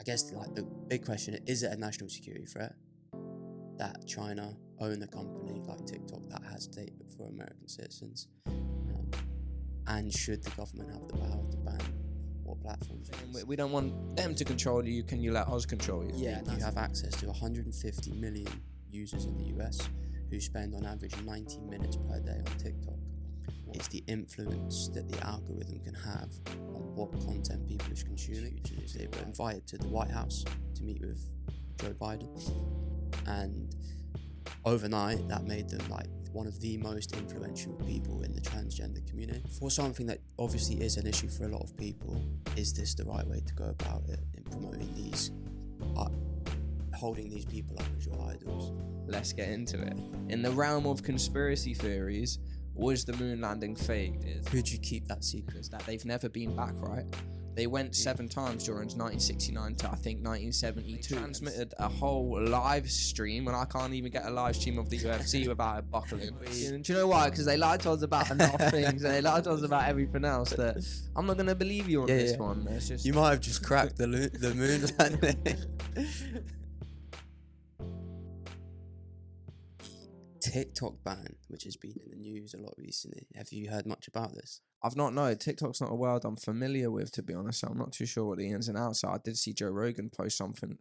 I guess like the big question is it a national security threat that China own a company like TikTok that has data for American citizens? And should the government have the power to ban what platforms you use? We don't want them to control you. Can you let us control you? Yeah, you have access to 150 million users in the US who spend on average 90 minutes per day on TikTok. It's the influence that the algorithm can have on what content people are consuming. They were invited to the White House to meet with Joe Biden, and overnight that made them like one of the most influential people in the transgender community. For something that obviously is an issue for a lot of people, is this the right way to go about it in promoting these, holding these people up as your idols? Let's get into it. In the realm of conspiracy theories, was the moon landing faked? Could you keep that secret? That they've never been back, right? They went 7 times during 1969 to I think 1972. They transmitted a whole live stream, and I can't even get a live stream of the UFC without it buckling. Do you know why? Because they lied to us about enough things, and they lied to us about everything else that I'm not gonna believe you on this one. It's just... You might have just cracked the moon landing. TikTok ban, which has been in the news a lot recently. Have you heard much about this? I've not known. TikTok's not a world I'm familiar with, to be honest. So I'm not too sure what the ins and outs are. I did see Joe Rogan post something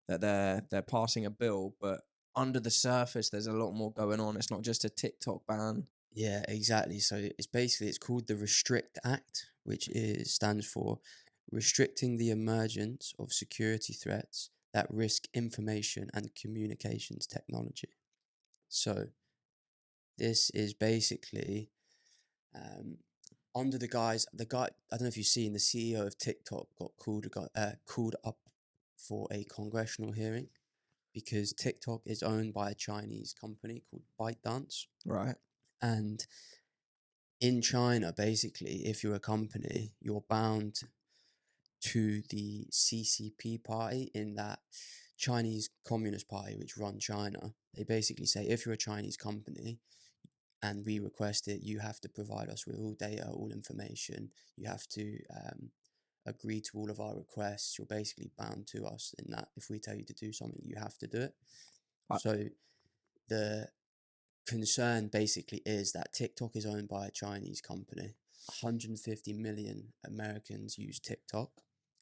that they're passing a bill, but under the surface, there's a lot more going on. It's not just a TikTok ban. Yeah, exactly. So it's called the Restrict Act, which stands for Restricting the Emergence of Security Threats that Risk Information and Communications Technology. So this is basically under the guy, I don't know if you've seen, the CEO of TikTok got called up for a congressional hearing because TikTok is owned by a Chinese company called ByteDance. Right. And in China, basically, if you're a company, you're bound to the CCP party, in that Chinese Communist Party, which run China. They basically say, if you're a Chinese company and we request it, you have to provide us with all data, all information. You have to agree to all of our requests. You're basically bound to us in that if we tell you to do something, you have to do it. So the concern basically is that TikTok is owned by a Chinese company. 150 million Americans use TikTok.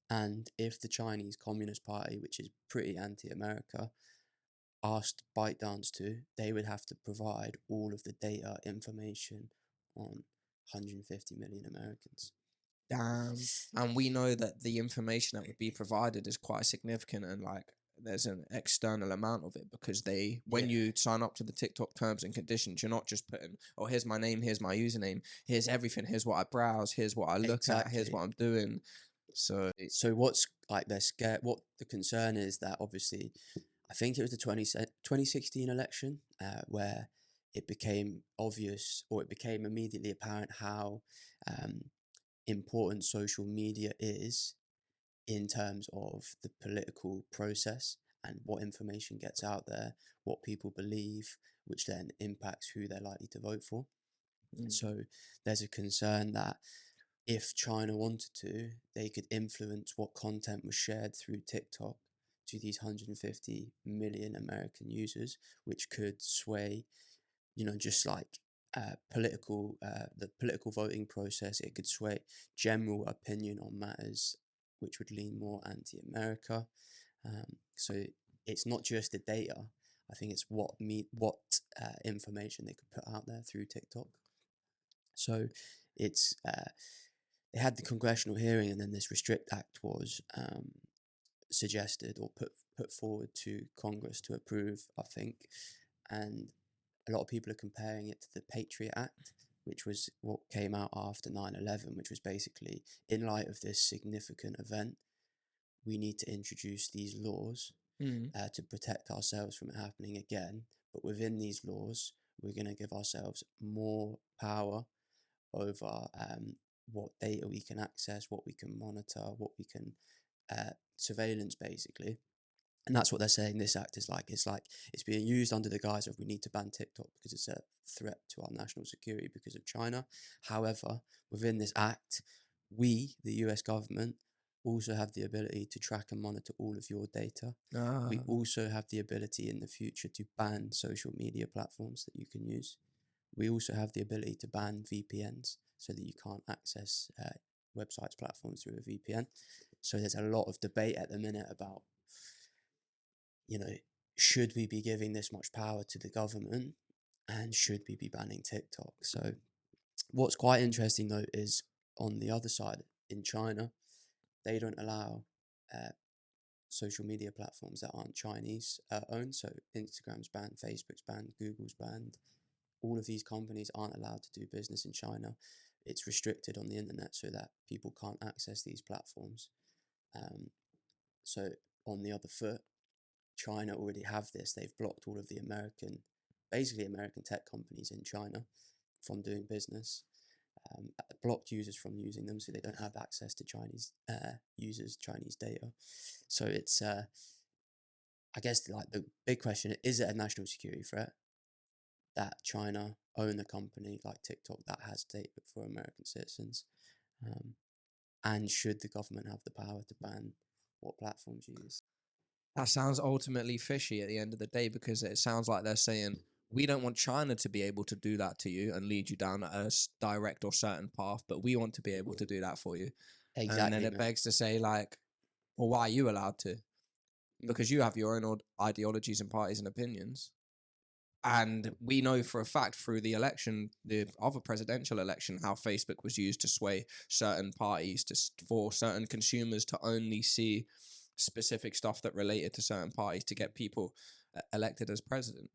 And if the Chinese Communist Party, which is pretty anti-America, asked ByteDance to, they would have to provide all of the data information on 150 million Americans. Damn. And we know that the information that would be provided is quite significant, and like there's an external amount of it, because when you sign up to the TikTok terms and conditions, you're not just putting, oh, here's my name, here's my username, here's everything, here's what I browse, here's what I look at, here's what I'm doing. So what's like they're scared, what the concern is that obviously, I think it was the 2016 election where it became obvious, or it became immediately apparent how important social media is in terms of the political process and what information gets out there, what people believe, which then impacts who they're likely to vote for. So there's a concern that if China wanted to, they could influence what content was shared through TikTok to these 150 million American users, which could sway, just like the political voting process. It could sway general opinion on matters which would lean more anti-America. So it's not just the data. I think it's what information they could put out there through TikTok. So it's they had the congressional hearing, and then this Restrict Act was suggested or put forward to Congress to approve, I think. And a lot of people are comparing it to the Patriot Act, which was what came out after 9/11, which was basically, in light of this significant event, we need to introduce these laws to protect ourselves from it happening again. But within these laws, we're going to give ourselves more power over what data we can access, what we can monitor, what we can surveillance, basically. And that's what they're saying this act is like. It's being used under the guise of we need to ban TikTok because it's a threat to our national security because of China. However, within this act, we, the US government, also have the ability to track and monitor all of your data. We Ah. also have the ability in the future to ban social media platforms that you can use. We also have the ability to ban VPNs so that you can't access websites, platforms through a VPN. So there's a lot of debate at the minute about, should we be giving this much power to the government, and should we be banning TikTok? So what's quite interesting though is on the other side, in China, they don't allow social media platforms that aren't Chinese owned. So Instagram's banned, Facebook's banned, Google's banned. All of these companies aren't allowed to do business in China. It's restricted on the internet so that people can't access these platforms. So on the other foot, China already have this. They've blocked all of the basically American tech companies in China from doing business. Blocked users from using them, so they don't have access to Chinese users, Chinese data. So it's, I guess, like the big question: is it a national security threat that China own a company like TikTok that has data for American citizens? And should the government have the power to ban what platforms you use? That sounds ultimately fishy at the end of the day, because it sounds like they're saying, we don't want China to be able to do that to you and lead you down a direct or certain path, but we want to be able to do that for you. And then Exactly, it man. begs to say, like, well, why are you allowed to? Because you have your own ideologies and parties and opinions. And we know for a fact through the election, the other presidential election, how Facebook was used to sway certain parties, for certain consumers to only see specific stuff that related to certain parties to get people elected as president.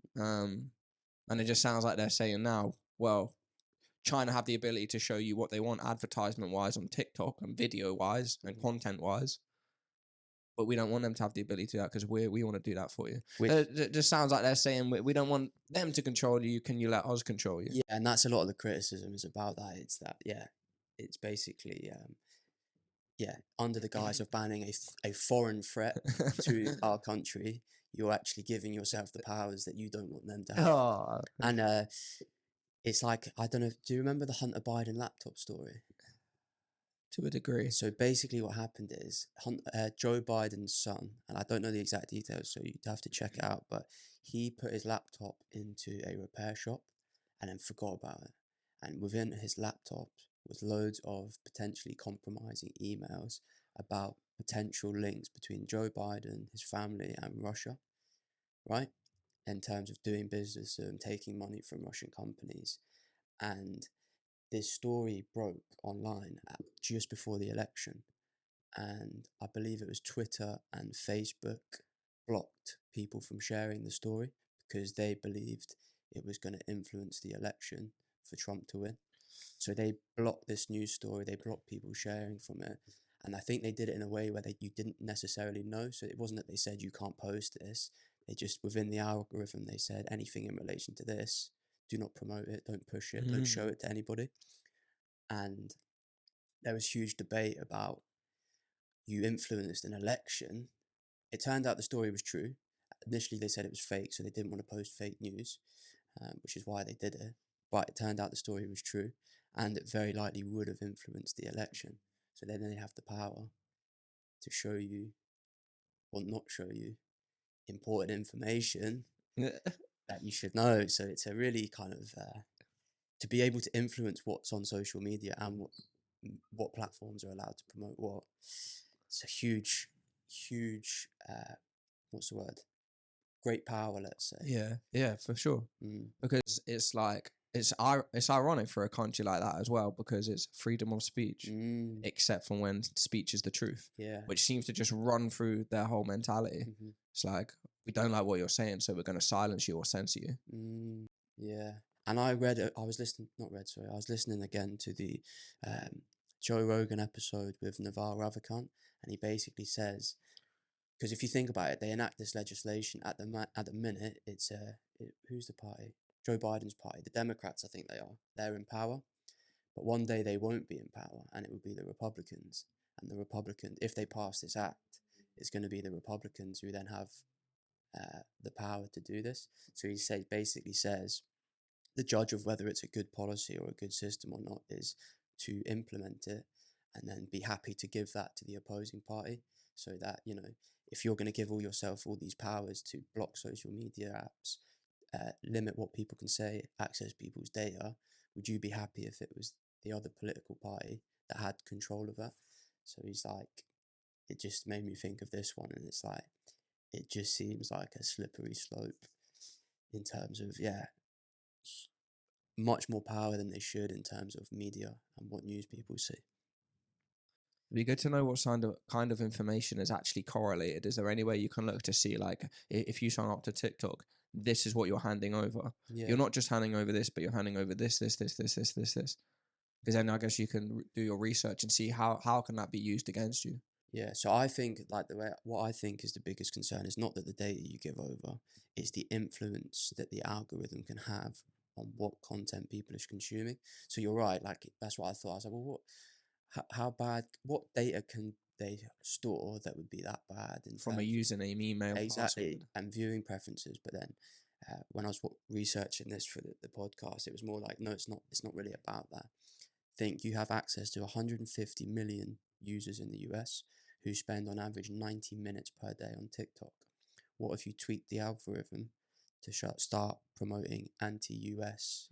And it just sounds like they're saying now, well, China have the ability to show you what they want advertisement wise on TikTok and video wise and content wise, but we don't want them to have the ability to do that because we want to do that for you. It just sounds like they're saying we don't want them to control you. Can you let us control you? Yeah, and that's a lot of the criticism is about that. It's that, it's basically, under the guise of banning a foreign threat to our country, you're actually giving yourself the powers that you don't want them to have. Oh, And it's like, I don't know, do you remember the Hunter Biden laptop story? to a degree. So basically what happened is Joe Biden's son, and I don't know the exact details, so you'd have to check it out, but he put his laptop into a repair shop and then forgot about it. And within his laptop was loads of potentially compromising emails about potential links between Joe Biden, his family, and Russia, right? In terms of doing business and taking money from Russian companies. And this story broke online just before the election, and I believe it was Twitter and Facebook blocked people from sharing the story because they believed it was going to influence the election for Trump to win. So they blocked this news story, they blocked people sharing from it, and I think they did it in a way where you didn't necessarily know. So it wasn't that they said you can't post this, they just, within the algorithm, they said anything in relation to this, do not promote it, don't push it, don't show it to anybody. And there was huge debate about, you influenced an election. It turned out the story was true. Initially, they said it was fake, so they didn't want to post fake news, which is why they did it. But it turned out the story was true, and it very likely would have influenced the election. So then they have the power to show you or not show you important information that you should know. So it's a really kind of to be able to influence what's on social media and what platforms are allowed to promote what. It's a huge, what's the word? Great power, let's say. Yeah, for sure. Because it's like it's ironic for a country like that as well, because it's freedom of speech, except for when speech is the truth. Yeah. Which seems to just run through their whole mentality. It's like, we don't like what you're saying, so we're going to silence you or censor you. Yeah. And I was listening again to the Joe Rogan episode with Naval Ravikant, and he basically says, because if you think about it, they enact this legislation at the minute. It's who's the party? Joe Biden's party. The Democrats, I think they're in power, but one day they won't be in power, and it will be the Republicans. And the Republicans, if they pass this act, it's going to be the Republicans who then have the power to do this. So he basically says the judge of whether it's a good policy or a good system or not is to implement it and then be happy to give that to the opposing party, so that, you know, if you're going to give all yourself all these powers to block social media apps, limit what people can say, access people's data, would you be happy if it was the other political party that had control of that? So he's like, it just made me think of this one, and it's like, it just seems like a slippery slope in terms of, yeah, much more power than they should in terms of media and what news people see. It'd be good to know what kind of information is actually correlated. Is there any way you can look to see, like, if you sign up to TikTok, this is what you're handing over. Yeah. You're not just handing over this, but you're handing over this. Because then I guess you can do your research and see how can that be used against you. Yeah, so I think, like, what I think is the biggest concern is not that the data you give over, it's the influence that the algorithm can have on what content people are consuming. So you're right, like, that's what I thought. I was like, well, how bad, what data can they store that would be that bad in From a terms of, username, email, exactly, password. and viewing preferences? But then when I was researching this for the podcast, it was more like, no, it's not really about that. Think you have access to 150 million users in the US who spend on average 90 minutes per day on TikTok. What if you tweak the algorithm to start promoting anti-US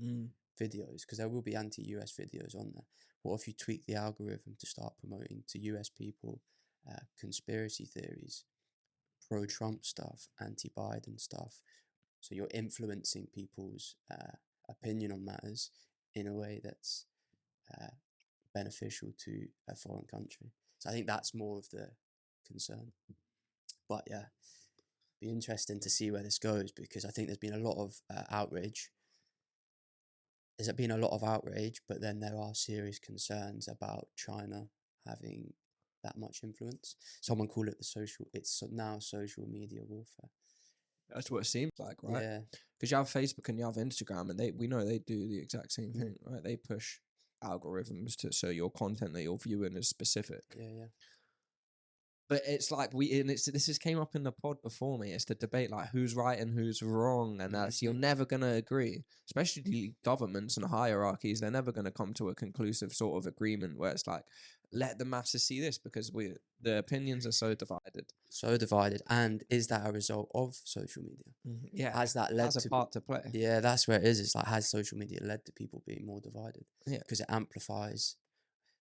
videos? Because there will be anti-US videos on there. What if you tweak the algorithm to start promoting to US people conspiracy theories, pro-Trump stuff, anti-Biden stuff? So you're influencing people's opinion on matters in a way that's beneficial to a foreign country. So I think that's more of the concern. But yeah, be interesting to see where this goes, because I think there's been a lot of outrage. There's been a lot of outrage, but then there are serious concerns about China having that much influence. Someone called it it's now social media warfare. That's what it seems like, right? Yeah. Because you have Facebook and you have Instagram, and we know they do the exact same thing, right? They push algorithms so your content that you're viewing is specific. Yeah. But it's like this has came up in the pod before me. It's the debate, like, who's right and who's wrong, and that's you're never gonna agree. Especially governments and hierarchies, they're never gonna come to a conclusive sort of agreement where it's like, let the masses see this, because the opinions are so divided. So divided, and is that a result of social media? Yeah, has that led a part to play? Yeah, that's where it is. It's like, has social media led to people being more divided? Yeah, because it amplifies.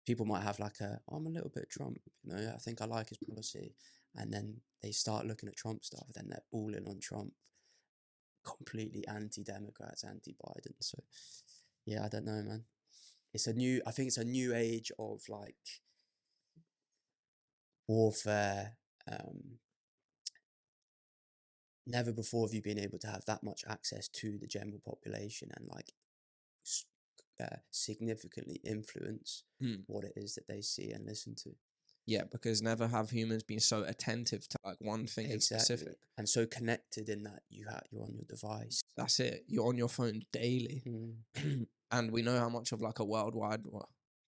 People might have like I'm a little bit Trump, you know, I think I like his policy, and then they start looking at Trump stuff, then they're all in on Trump, completely anti-Democrats, anti-Biden. So yeah, I don't know, man. I think it's a new age of like warfare. Never before have you been able to have that much access to the general population and like significantly influence what it is that they see and listen to. Yeah, because never have humans been so attentive to like one thing in specific, and so connected in that you're on your device. That's it. You're on your phone daily, and we know how much of like a worldwide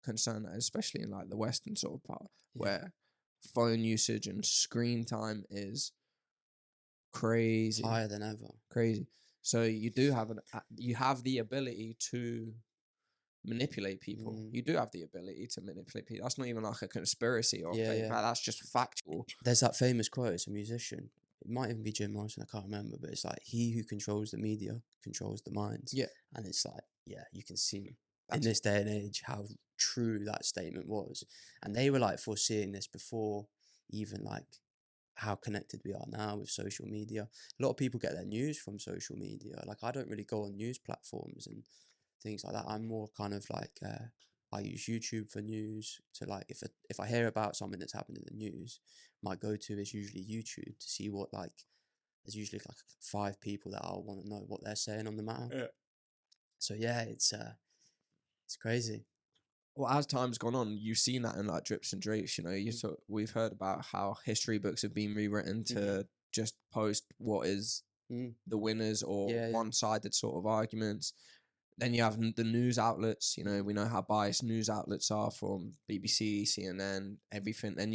concern that is, especially in like the Western sort of part, where phone usage and screen time is crazy, higher than ever. Crazy. So you have the ability to manipulate people. You do have the ability to manipulate people. That's not even like a conspiracy or fake. Like, that's just factual. There's that famous quote. It's a musician. It might even be Jim Morrison. I can't remember, but it's like, he who controls the media controls the minds. Yeah, and it's like, yeah, you can see in this day and age how true that statement was, and they were like foreseeing this before even like how connected we are now with social media. A lot of people get their news from social media. Like, I don't really go on news platforms and things like that. I'm more kind of like I use YouTube for news. So like if I hear about something that's happened in the news, my go-to is usually YouTube to see what, like, there's usually like 5 people that I'll want to know what they're saying on the matter. Yeah. So yeah, it's crazy. Well, as time's gone on, you've seen that in like drips and drapes. You know, we've heard about how history books have been rewritten to just post what is the winners or one-sided sort of arguments. Then you have the news outlets. You know, we know how biased news outlets are, from BBC, CNN, everything. Then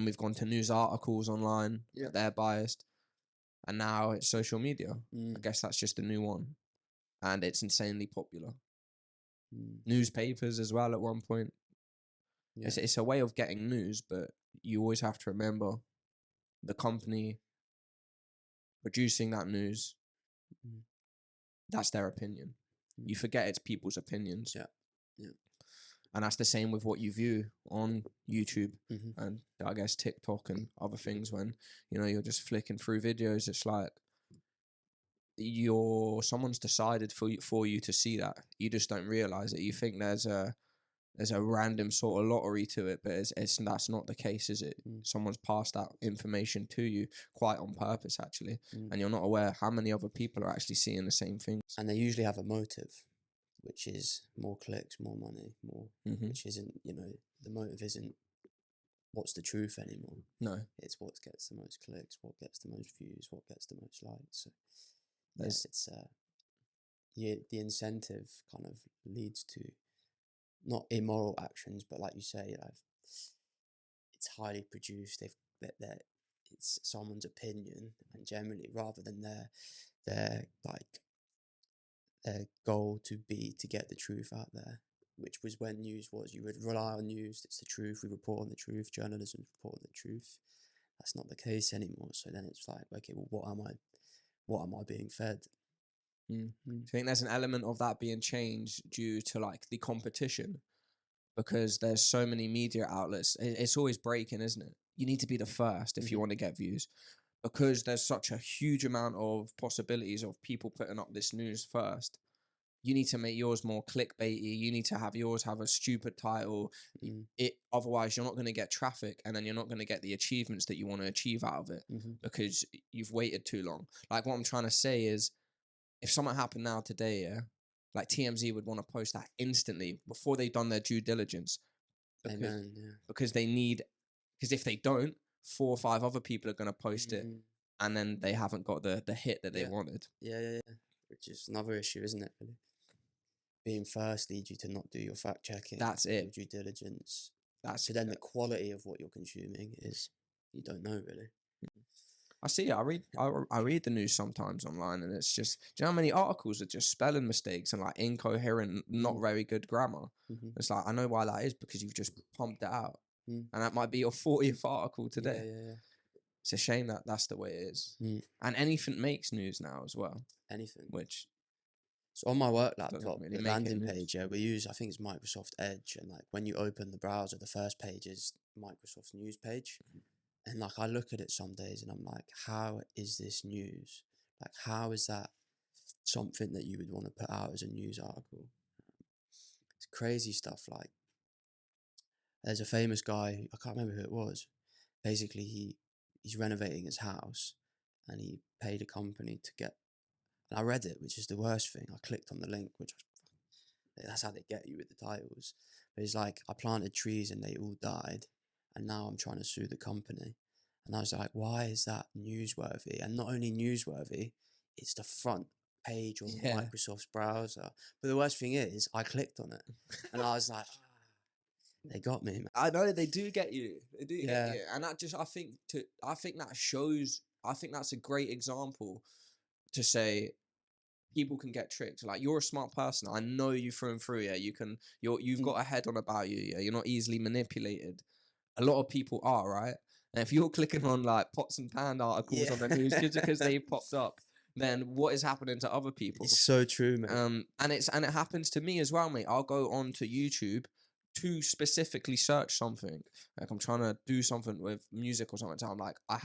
we've gone to news articles online. Yeah. They're biased. And now it's social media. I guess that's just a new one. And it's insanely popular. Newspapers as well at one point. Yeah. It's a way of getting news, but you always have to remember the company producing that news, Mm. that's their opinion. Mm. You forget it's people's opinions. Yeah. Yeah. And that's the same with what you view on YouTube Mm-hmm. and I guess TikTok and other things. When you're just flicking through videos, it's like someone's decided for you to see that. You just don't realize it. You think there's a random sort of lottery to it, but it's that's not the case, is it? Mm. Someone's passed that information to you quite on purpose, actually, Mm. and you're not aware how many other people are actually seeing the same things. And they usually have a motive, which is more clicks, more money, more, Mm-hmm. which isn't, the motive isn't what's the truth anymore. No, It's what gets the most clicks, what gets the most views, what gets the most likes. So there's it's the incentive kind of leads to not immoral actions, but like you say, it's highly produced. It's someone's opinion, and generally, rather than their goal to be to get the truth out there, which was when news was. You would rely on news. It's the truth. We report on the truth. Journalism report on the truth. That's not the case anymore. So then it's like, okay, well, what am I being fed? Do you think there's an element of that being changed due to like the competition? Because there's so many media outlets. It's always breaking, isn't it? You need to be the first if you want to get views. Because there's such a huge amount of possibilities of people putting up this news first. You need to make yours more clickbaity. You need to have yours have a stupid title. Otherwise, you're not going to get traffic, and then you're not going to get the achievements that you want to achieve out of it because you've waited too long. Like what I'm trying to say is, if something happened now today, yeah, like TMZ would want to post that instantly before they've done their due diligence, because they need. Because if they don't, 4 or 5 other people are going to post it, and then they haven't got the hit that they wanted. Yeah. Which is another issue, isn't it? Really? Being first leads you to not do your fact checking. That's it. Due diligence. That's so then the quality of what you're consuming is you don't know really. I see it. I read the news sometimes online, and it's just, do you know how many articles are just spelling mistakes and like incoherent, not very good grammar? It's like, I know why that is, because you've just pumped it out, and that might be your 40th article today. Yeah. It's a shame that that's the way it is. And anything makes news now as well. Anything. Which. So on my work laptop, really the landing page, we use, I think it's Microsoft Edge, and like when you open the browser, the first page is Microsoft's news page, and like I look at it some days and I'm like, how is this news? Like, how is that something that you would want to put out as a news article? It's crazy stuff. Like, there's a famous guy, I can't remember who it was. Basically, he's renovating his house, and he paid a company to get. And I read it, which is the worst thing. I clicked on the link, that's how they get you with the titles. But it's like, I planted trees and they all died, and now I'm trying to sue the company. And I was like, why is that newsworthy? And not only newsworthy, it's the front page on Microsoft's browser. But the worst thing is, I clicked on it, and I was like, they got me, man. I know they do get you. They do get you, and that just I think that shows. I think that's a great example to say people can get tricked. Like, you're a smart person. I know you through and through. Yeah, you've got a head on about you. Yeah, you're not easily manipulated. A lot of people are, right? And if you're clicking on like pots and pan articles on the news just because they popped up, then what is happening to other people? It's so true, man. And it happens to me as well, mate. I'll go on to YouTube to specifically search something. Like, I'm trying to do something with music or something. So I'm like, I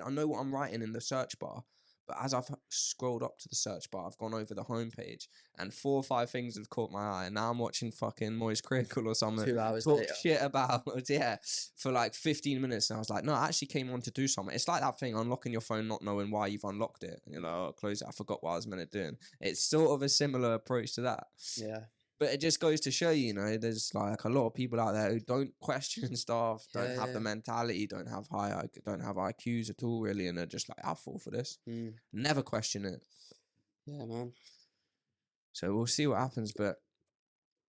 know what I'm writing in the search bar. But as I've scrolled up to the search bar, I've gone over the homepage, and 4 or 5 things have caught my eye. And now I'm watching fucking Moist Critical or something. 2 hours talk later. shit about, for like 15 minutes. And I was like, no, I actually came on to do something. It's like that thing, unlocking your phone, not knowing why you've unlocked it. And you're like, oh, close it. I forgot what I was meant to do. It's sort of a similar approach to that. Yeah. But it just goes to show, there's like a lot of people out there who don't question stuff, don't have the mentality, don't have IQs at all, really, and are just like, I'll fall for this. Never question it. Yeah, man. So we'll see what happens, but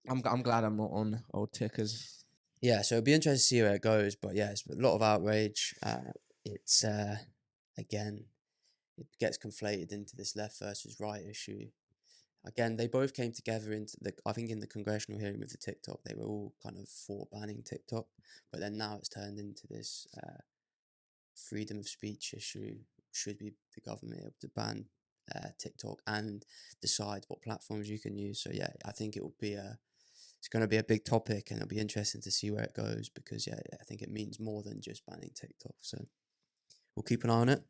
I'm glad I'm not on old tickers. Yeah, so it'll be interesting to see where it goes, but yeah, it's a lot of outrage. It's again, it gets conflated into this left versus right issue. again, they both came together into I think in the congressional hearing with the TikTok, they were all kind of for banning TikTok, but then now it's turned into this freedom of speech issue. Should be the government able to ban TikTok and decide what platforms you can use? So yeah, I think it's going to be a big topic, and it'll be interesting to see where it goes, because yeah, I think it means more than just banning TikTok. So we'll keep an eye on it.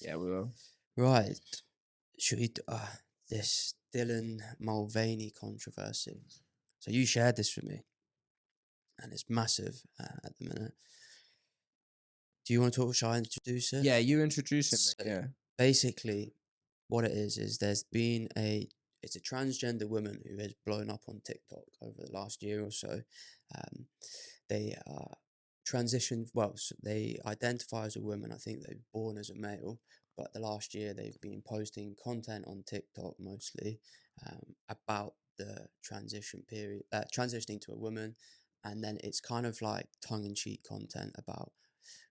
Yeah, we will. Right. Should we this Dylan Mulvaney controversy? So you shared this with me, and it's massive at the minute. Do you want to talk? Shall I introduce it? Yeah, you introduce it, So mate. Yeah. basically, what it is there's been it's a transgender woman who has blown up on TikTok over the last year or so. They transitioned. Well, so they identify as a woman. I think they're born as a male, but the last year they've been posting content on TikTok mostly about the transition period, transitioning to a woman, and then it's kind of like tongue-in-cheek content about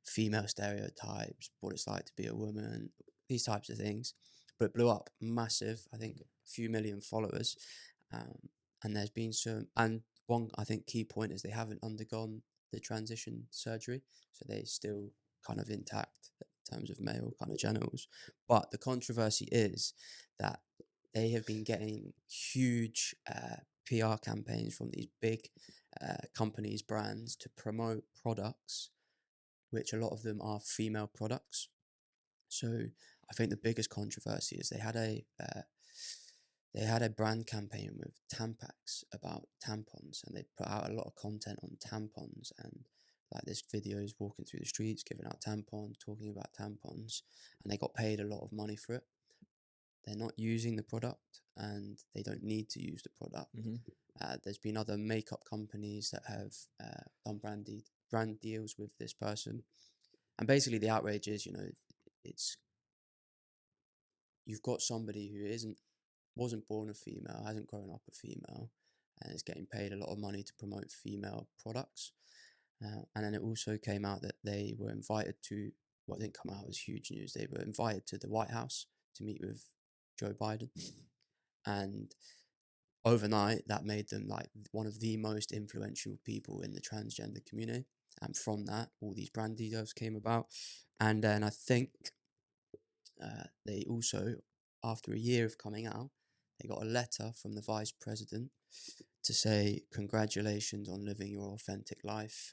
female stereotypes, what it's like to be a woman, these types of things. But it blew up massive. I think a few million followers, and there's been some. And one, I think, key point is they haven't undergone the transition surgery, so they're still kind of intact in terms of male kind of genitals. But the controversy is that they have been getting huge PR campaigns from these big companies, brands, to promote products, which a lot of them are female products. So I think the biggest controversy is they had a brand campaign with Tampax about tampons, and they put out a lot of content on tampons, and like this videos walking through the streets giving out tampons, talking about tampons, and they got paid a lot of money for it. They're not using the product, and they don't need to use the product. There's been other makeup companies that have done brand deals with this person, and basically the outrage is, it's you've got somebody who wasn't born a female, hasn't grown up a female, and is getting paid a lot of money to promote female products. And then it also came out that they were invited to, what didn't come out as huge news, they were invited to the White House to meet with Joe Biden. And overnight, that made them like one of the most influential people in the transgender community. And from that, all these brand deals came about. And then I think they also, after a year of coming out, they got a letter from the vice president to say, congratulations on living your authentic life.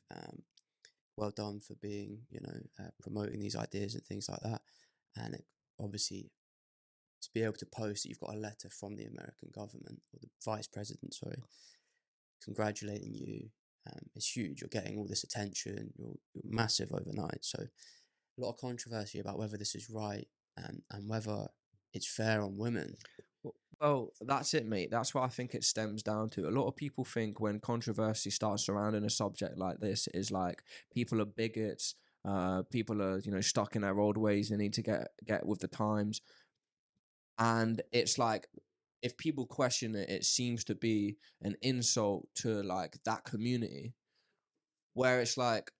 Well done for being, promoting these ideas and things like that. And obviously, to be able to post that you've got a letter from the American government, or the vice president, sorry, congratulating you, it's huge. You're getting all this attention. You're massive overnight. So a lot of controversy about whether this is right, and whether it's fair on women. Well, that's it, mate. That's what I think it stems down to. A lot of people think when controversy starts surrounding a subject like this, is like people are bigots, people are, stuck in their old ways. They need to get with the times. And it's like, if people question it, it seems to be an insult to like that community, where it's like,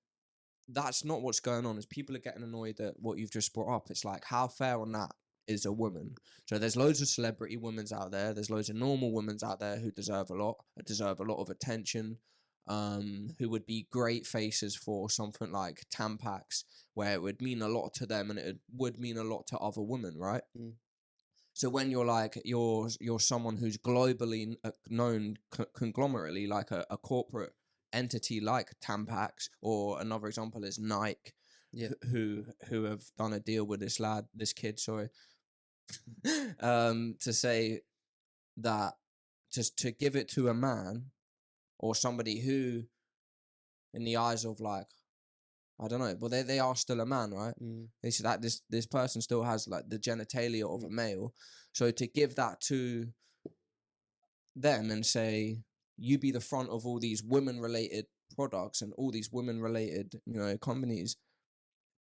that's not what's going on. Is people are getting annoyed at what you've just brought up. It's like, how fair on that is a woman? So there's loads of celebrity women's out there. There's loads of normal women's out there who deserve a lot of attention, who would be great faces for something like Tampax, where it would mean a lot to them and it would mean a lot to other women, right? Mm. So when you're like, you're someone who's globally known conglomerately, like a corporate entity like Tampax, or another example is Nike, Yeah. who have done a deal with this kid, sorry, to say that to give it to a man, or somebody who, in the eyes of like, I don't know, but they are still a man, right? Mm. They say that this person still has like the genitalia of a male. So to give that to them and say, you be the front of all these women-related products and all these women-related, companies,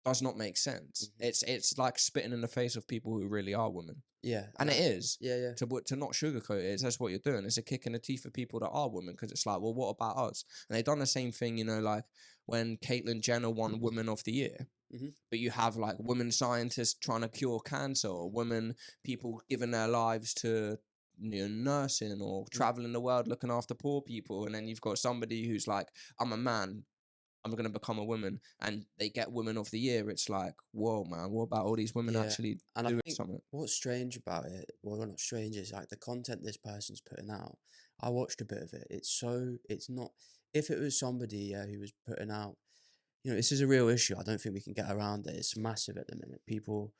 does not make sense. Mm-hmm. It's like spitting in the face of people who really are women. Yeah. And it is. Yeah. To not sugarcoat it, that's what you're doing. It's a kick in the teeth for people that are women, because it's like, well, what about us? And they've done the same thing, like when Caitlyn Jenner won Woman of the Year. Mhm. But you have like women scientists trying to cure cancer, or women, people giving their lives to nursing or traveling the world looking after poor people. And then you've got somebody who's like, I'm a man, I'm going to become a woman, and they get Women of the Year. It's like, whoa, man, what about all these women Yeah. actually And I doing think something? what's strange about it, well, not strange, is like the content this person's putting out. I watched a bit of it. It's not, if it was somebody who was putting out, this is a real issue. I don't think we can get around it. It's massive at the minute. People,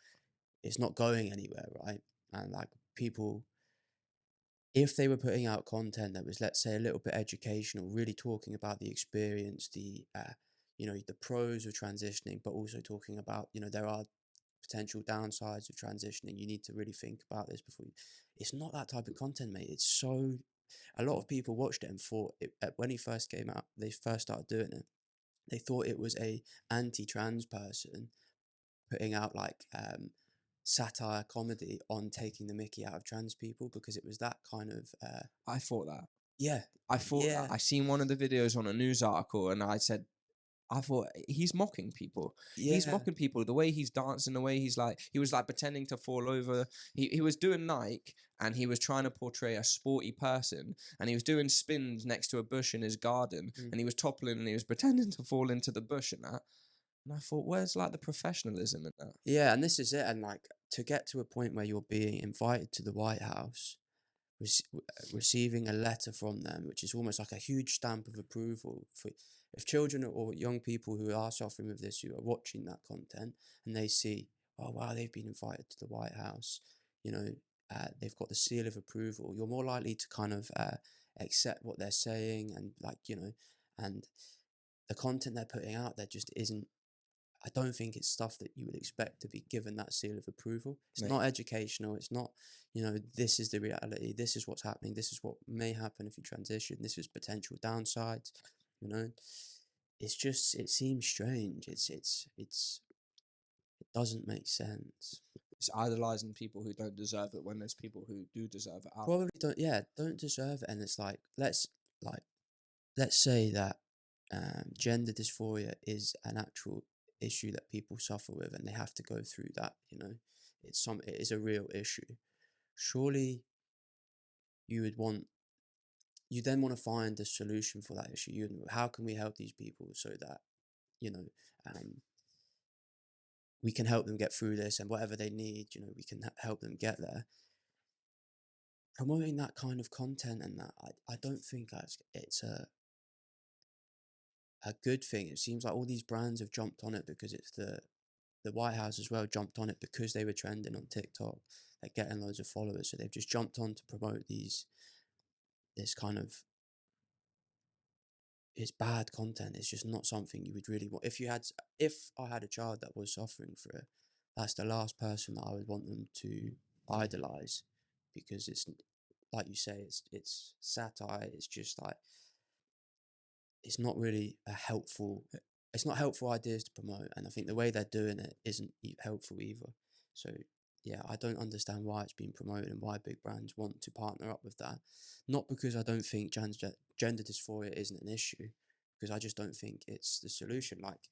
it's not going anywhere, right? And like people, if they were putting out content that was, let's say, a little bit educational, really talking about the experience, the pros of transitioning, but also talking about, there are potential downsides of transitioning. You need to really think about this before it's not that type of content, mate. A lot of people watched it and thought when he first came out, they first started doing it, they thought it was a anti-trans person putting out like satire comedy on taking the mickey out of trans people, because it was that kind of I thought that. yeah. I thought that. Yeah. I seen one of the videos on a news article, and I thought he's mocking people. He's Yeah. mocking people. The way he's dancing, the way he was like pretending to fall over. He was doing Nike, and he was trying to portray a sporty person, and he was doing spins next to a bush in his garden, and he was toppling, and he was pretending to fall into the bush and that. And I thought, where's like the professionalism in that? Yeah, and this is it. And like, to get to a point where you're being invited to the White House, receiving a letter from them, which is almost like a huge stamp of approval for, if children or young people who are suffering with this, who are watching that content and they see, oh wow, they've been invited to the White House, they've got the seal of approval, you're more likely to kind of accept what they're saying, and like, and the content they're putting out there just isn't, I don't think it's stuff that you would expect to be given that seal of approval. It's not educational. It's not, this is the reality. This is what's happening. This is what may happen if you transition. This is potential downsides. It's just, it seems strange. It doesn't make sense. It's idolizing people who don't deserve it when there's people who do deserve it. Probably don't deserve it. And it's like, let's say that gender dysphoria is an actual issue that people suffer with, and they have to go through that. It is a real issue. Surely you then want to find a solution for that issue. How can we help these people so that um, we can help them get through this, and whatever they need, we can help them get there. Promoting that kind of content and that, I don't think it's a good thing. It seems like all these brands have jumped on it because it's the White House as well jumped on it because they were trending on TikTok. They're getting loads of followers, so they've just jumped on to promote this kind of, it's bad content. It's just not something you would really want. If I had a child that was suffering for it, that's the last person that I would want them to idolize, because it's, like you say, it's satire. It's just like, it's not really it's not helpful ideas to promote, and I think the way they're doing it isn't helpful either. So yeah, I don't understand why it's being promoted and why big brands want to partner up with that. Not because I don't think gender dysphoria isn't an issue, because I just don't think it's the solution. Like,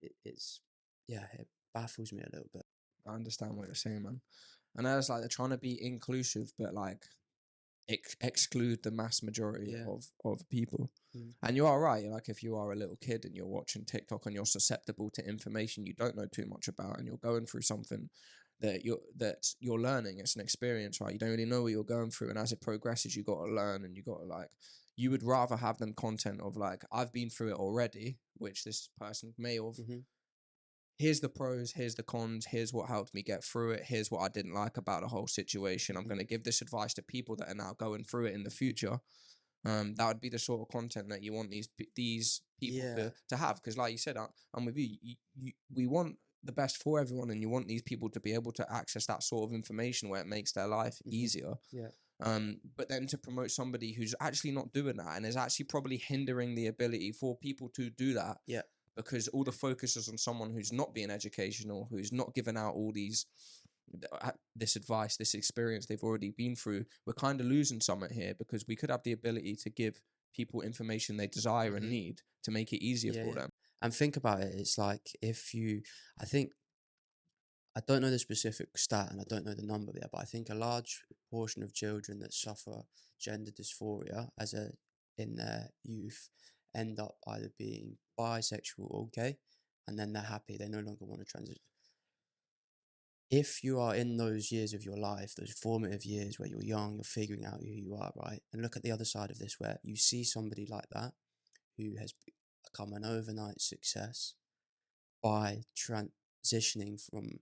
it baffles me a little bit. I understand what you're saying, man. And it's like they're trying to be inclusive, but like exclude the mass majority of people. And you are right. Like, if you are a little kid and you're watching TikTok and you're susceptible to information you don't know too much about, and you're going through something that you're learning, it's an experience, right? You don't really know what you're going through, and as it progresses, you got to learn, and you got to like. You would rather have them content of like, I've been through it already, which this person may have. Here's the pros, here's the cons, here's what helped me get through it, here's what I didn't like about the whole situation. I'm going to give this advice to people that are now going through it in the future. That would be the sort of content that you want these people to have. Because like you said, I'm with you. We want the best for everyone, and you want these people to be able to access that sort of information where it makes their life easier. But then to promote somebody who's actually not doing that, and is actually probably hindering the ability for people to do that. Because all the focus is on someone who's not being educational, who's not giving out all this advice, this experience they've already been through. We're kind of losing something here, because we could have the ability to give people information they desire and need to make it easier for them. And think about it. It's like I think, I don't know the specific stat and I don't know the number there, but I think a large portion of children that suffer gender dysphoria in their youth end up either being bisexual or gay, and then they're happy, they no longer want to transition. If you are in those years of your life, those formative years where you're young, you're figuring out who you are, right? And look at the other side of this, where you see somebody like that who has become an overnight success by transitioning from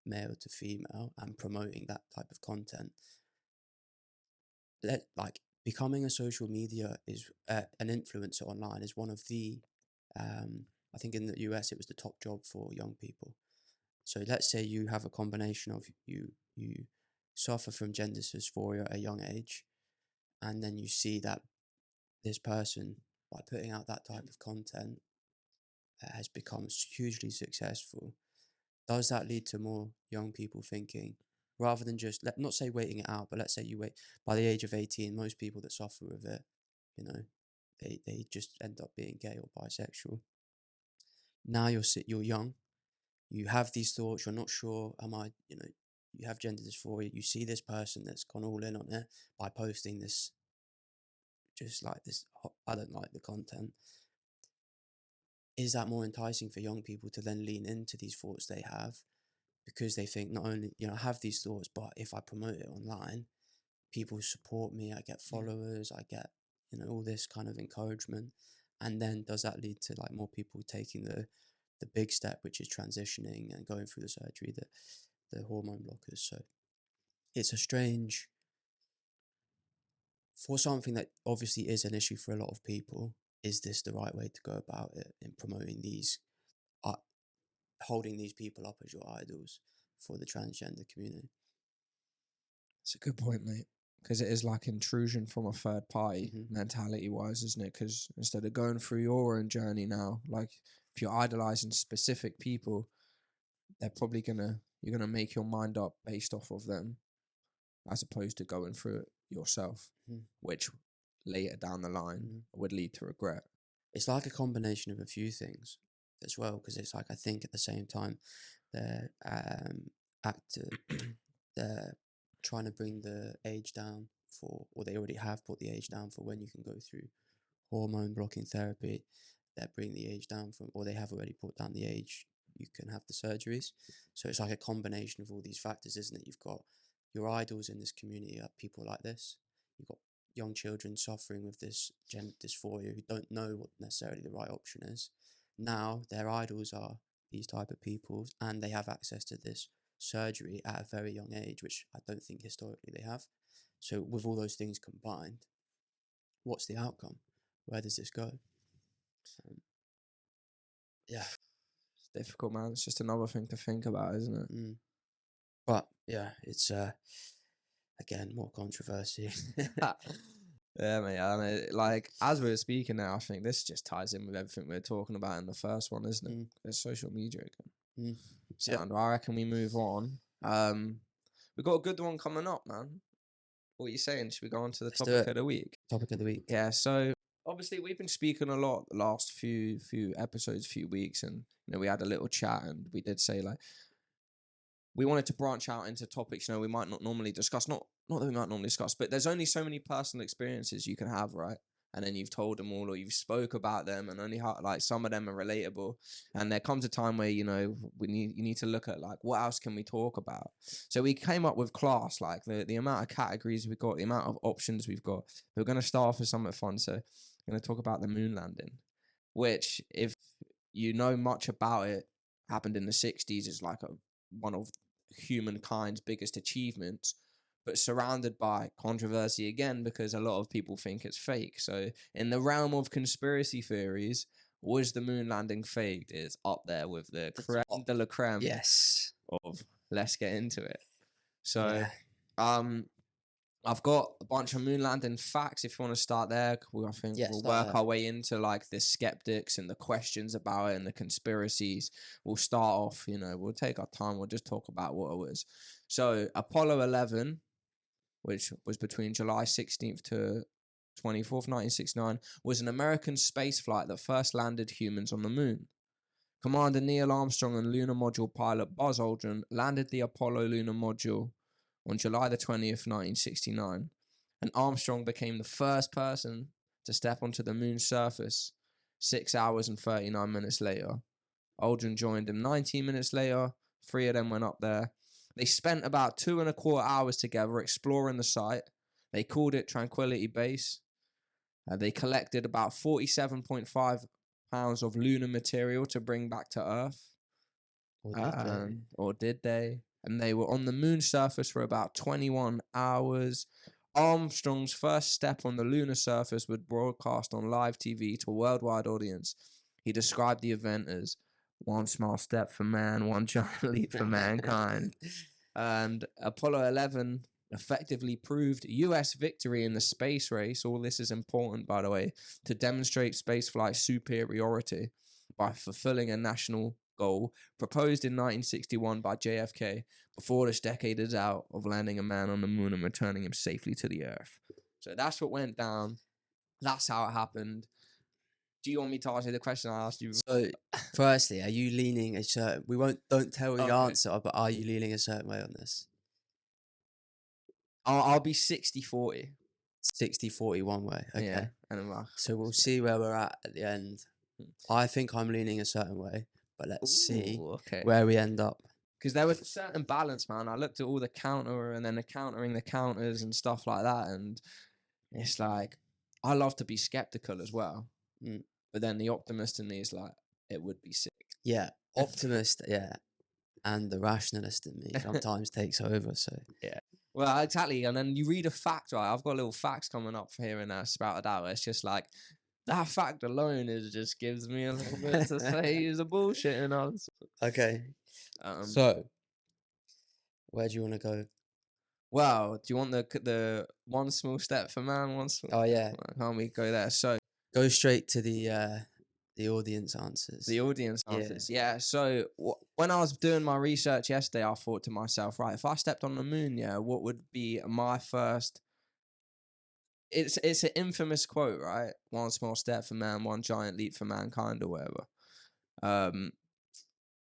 male to female and promoting that type of content. Like becoming a social media is an influencer online is one of the I think in the US it was the top job for young people. So let's say you have a combination of you suffer from gender dysphoria at a young age, and then you see that this person, by putting out that type of content, has become hugely successful. Does that lead to more young people thinking, rather than just, not say waiting it out, but let's say you wait, by the age of 18, most people that suffer with it, they just end up being gay or bisexual. Now you're young, you have these thoughts, you're not sure, you have gender dysphoria, you see this person that's gone all in on it by posting this, just like this, I don't like the content. Is that more enticing for young people to then lean into these thoughts they have? Because they think, not only, I have these thoughts, but if I promote it online, people support me, I get followers, I get, all this kind of encouragement. And then does that lead to like more people taking the big step, which is transitioning and going through the surgery, the hormone blockers? So it's a strange, for something that obviously is an issue for a lot of people, is this the right way to go about it in promoting these, holding these people up as your idols for the transgender community? It's a good point, mate. Because it is like intrusion from a third party, mentality-wise, isn't it? Because instead of going through your own journey now, like if you're idolizing specific people, they're probably you're gonna make your mind up based off of them, as opposed to going through it yourself, which later down the line would lead to regret. It's like a combination of a few things as well, because it's like, I think at the same time, they're they're trying to bring the age down or they already have brought the age down for when you can go through hormone blocking therapy. They're bringing the age down or they have already brought down the age you can have the surgeries. So it's like a combination of all these factors, isn't it? You've got your idols in this community are people like this. You've got young children suffering with this gender dysphoria who don't know what necessarily the right option is. Now their idols are these type of people, and they have access to this surgery at a very young age, which I don't think historically they have. So with all those things combined, what's the outcome? Where does this go? Yeah, it's difficult, man. It's just another thing to think about, isn't it? But yeah, it's again more controversy. Yeah, mate. I mean, like as we were speaking now, I think this just ties in with everything we were talking about in the first one, isn't it? It's social media again. So I reckon we move on. We've got a good one coming up, man. What are you saying? Should we go on to the topic of the week? Topic of the week. Yeah. So obviously we've been speaking a lot the last few episodes, few weeks, and we had a little chat, and we did say like we wanted to branch out into topics we might not normally discuss. Not that we might normally discuss, but there's only so many personal experiences you can have, right? And then you've told them all, or you've spoke about them, and only like some of them are relatable. And there comes a time where you need to look at like what else can we talk about. So we came up with class, like the amount of categories we've got, the amount of options we've got. We're going to start off with something fun. So we're going to talk about the moon landing, which, if you know much about it, happened in the 60s. Is like one of humankind's biggest achievements, but surrounded by controversy again because a lot of people think it's fake. So in the realm of conspiracy theories, was the moon landing fake? Is up there with the creme de la creme. Yes. Of let's get into it. So I've got a bunch of moon landing facts. If you want to start there, I think we'll work our way into like the skeptics and the questions about it and the conspiracies. We'll start off, we'll take our time. We'll just talk about what it was. So Apollo 11, which was between July 16th to 24th, 1969, was an American spaceflight that first landed humans on the moon. Commander Neil Armstrong and lunar module pilot Buzz Aldrin landed the Apollo lunar module on July the 20th, 1969, and Armstrong became the first person to step onto the moon's surface 6 hours and 39 minutes later. Aldrin joined him 19 minutes later. 3 of them went up there. They spent about 2.25 hours together exploring the site. They called it Tranquility Base. They collected about 47.5 pounds of lunar material to bring back to Earth. Or did they? And they were on the moon's surface for about 21 hours. Armstrong's first step on the lunar surface was broadcast on live TV to a worldwide audience. He described the event as one small step for man, one giant leap for mankind. And Apollo 11 effectively proved US victory in the space race. All this is important, by the way, to demonstrate spaceflight superiority by fulfilling a national goal proposed in 1961 by JFK before this decade is out of landing a man on the moon and returning him safely to the Earth. So that's what went down. That's how it happened. Do you want me to ask you the question I asked you? So, firstly, are you leaning a certain... Don't tell the answer, but are you leaning a certain way on this? I'll be 60-40. 60-40 one way, okay. Yeah, and so we'll see where we're at the end. I think I'm leaning a certain way, but let's see where we end up. Because there was a certain balance, man. I looked at all the counter and then the countering the counters and stuff like that, and it's like, I love to be skeptical as well. But then the optimist in me is like, it would be sick. Yeah, optimist, yeah. And the rationalist in me sometimes takes over, so... Yeah. Well, exactly. And then you read a fact, right? I've got little facts coming up for here and there sprouted out. It's just like, that fact alone just gives me a little bit to say he's a bullshit and all. Okay. So, where do you want to go? Well, do you want the one small step for man, one small... Oh, yeah. Can't we go there? So... Go straight to the audience answers. The audience answers, yeah. So when I was doing my research yesterday, I thought to myself, right, if I stepped on the moon, yeah, what would be my first... It's an infamous quote, right? One small step for man, one giant leap for mankind, or whatever.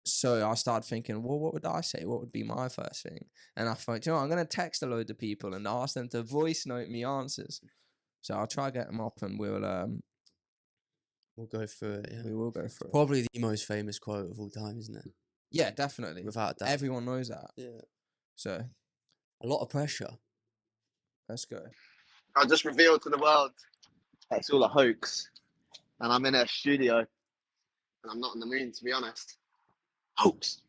So I started thinking, well, what would I say? What would be my first thing? And I thought, you know what, I'm going to text a load of people and ask them to voice note me answers. So I'll try to get them up and we'll go through it, yeah. We will go through it. Probably the most famous quote of all time, isn't it? Yeah, definitely. Without doubt. Everyone knows that. Yeah. So. A lot of pressure. Let's go. I just revealed to the world that it's all a hoax. And I'm in a studio. And I'm not on the moon, to be honest. Hoax.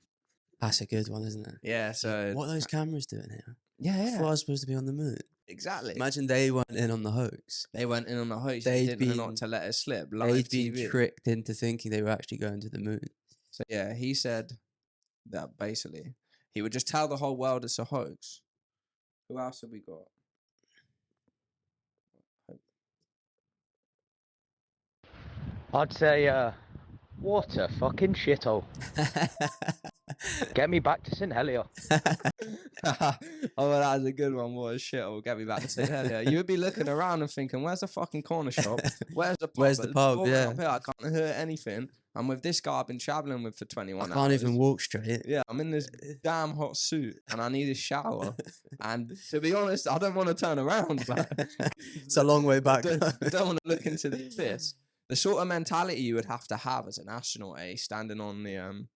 That's a good one, isn't it? Yeah, so... What are those cameras doing here? Yeah. I thought I was supposed to be on the moon. Exactly. Imagine they went in on the hoax. They went in on the hoax. They didn't know not to let it slip. They'd been tricked into thinking they were actually going to the moon. So yeah, he said that basically he would just tell the whole world it's a hoax. Who else have we got? I'd say, what a fucking shithole. Get me back to St. Helier. Oh, well, that was a good one. What a shithole. Get me back to St. Helier. You would be looking around and thinking, where's the fucking corner shop? Where's the pub? Where's the pub? Yeah. Up here, I can't hear anything. I'm with this guy I've been travelling with for 21 hours. I can't even walk straight. Yeah, I'm in this damn hot suit and I need a shower. And to be honest, I don't want to turn around. But it's a long way back. I don't want to look into the abyss. The sort of mentality you would have to have as an astronaut, standing on the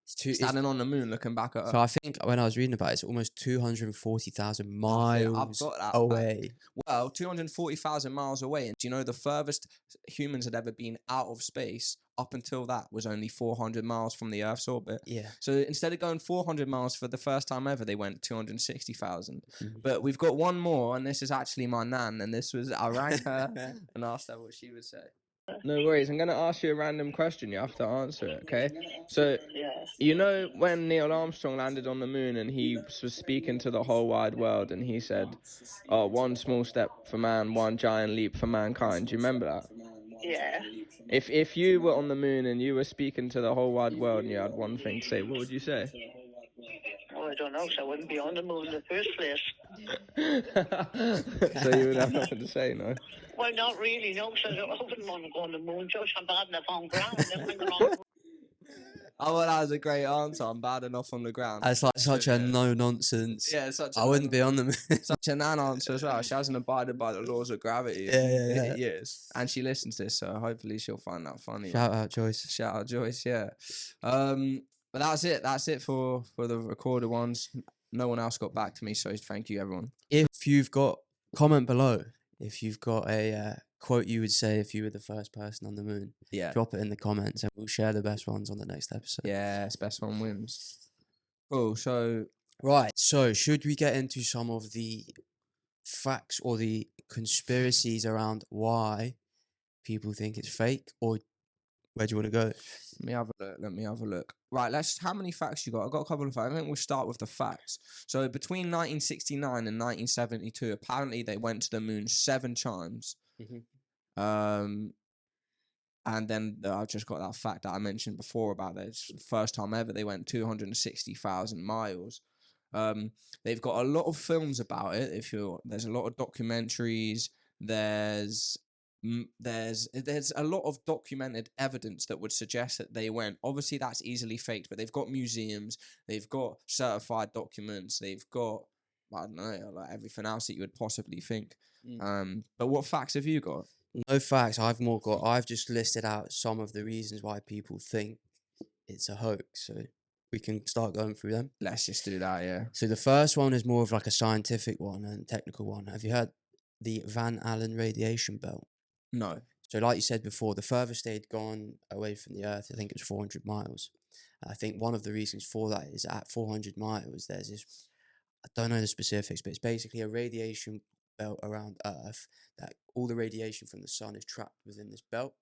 standing on the moon, looking back at Earth. So I think when I was reading about it, it's almost 240,000 miles away. Well, 240,000 miles away. And do you know the furthest humans had ever been out of space up until that was only 400 miles from the Earth's orbit? Yeah. So instead of going 400 miles for the first time ever, they went 260,000. But we've got one more, and this is actually my nan. And this was, I rang her and asked her what she would say. No worries. I'm going to ask you a random question. You have to answer it, okay? So, you know when Neil Armstrong landed on the moon and he was speaking to the whole wide world and he said, oh, one small step for man, one giant leap for mankind. Do you remember that? Yeah. If you were on the moon and you were speaking to the whole wide world and you had one thing to say, what would you say? Oh, I don't know, so I wouldn't be on the moon in the first place. So you would have nothing to say, no? Well, not really, no, because I wouldn't want to go on the moon. Just I'm bad enough on ground. Then when they're on Oh, well, that was a great answer. I'm bad enough on the ground. That's like such a Yeah. no nonsense. Yeah, such a I wouldn't be on the moon. such a nan answer as well. She hasn't abided by the laws of gravity Yeah. in years. And she listens to this, so hopefully she'll find that funny. Shout out, Joyce. Shout out, Joyce, yeah. But that's it. That's it for the recorded ones. No one else got back to me, so thank you, everyone. If you've got, comment below. If you've got a quote you would say if you were the first person on the moon, Yeah. drop it in the comments and we'll share the best ones on the next episode. Yes, best one wins. Cool, so... Right, so should we get into some of the facts or the conspiracies around why people think it's fake, or where do you want to go? Let me have a look. Right, how many facts you got? I've got a couple of facts. I think we'll start with the facts. So between 1969 and 1972, apparently they went to the moon 7 times. Mhm. And then I've just got that fact that I mentioned before about that. It's the first time ever they went 260,000 miles. They've got a lot of films about it. There's a lot of documentaries. There's a lot of documented evidence that would suggest that they went. Obviously, that's easily faked, but they've got museums, they've got certified documents, they've got, I don't know, like everything else that you would possibly think. But what facts have you got? No facts. I've just listed out some of the reasons why people think it's a hoax. So we can start going through them. Let's just do that, yeah. So the first one is more of like a scientific one and technical one. Have you heard the Van Allen radiation belt? No. So like you said before, the furthest they'd gone away from the Earth, I think it was 400 miles. I think one of the reasons for that is at 400 miles, there's this, I don't know the specifics, but it's basically a radiation belt around Earth that all the radiation from the sun is trapped within this belt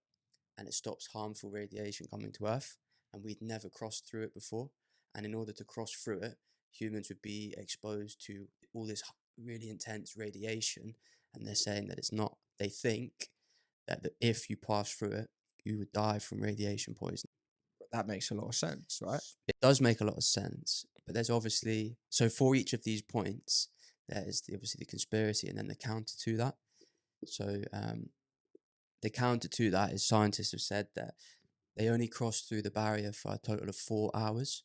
and it stops harmful radiation coming to Earth. And we'd never crossed through it before. And in order to cross through it, humans would be exposed to all this really intense radiation. And they're saying that it's not, they think that if you pass through it, you would die from radiation poisoning. That makes a lot of sense, right? It does make a lot of sense, but there's obviously, so for each of these points, there's obviously the conspiracy and then the counter to that. So the counter to that is scientists have said that they only crossed through the barrier for a total of 4 hours.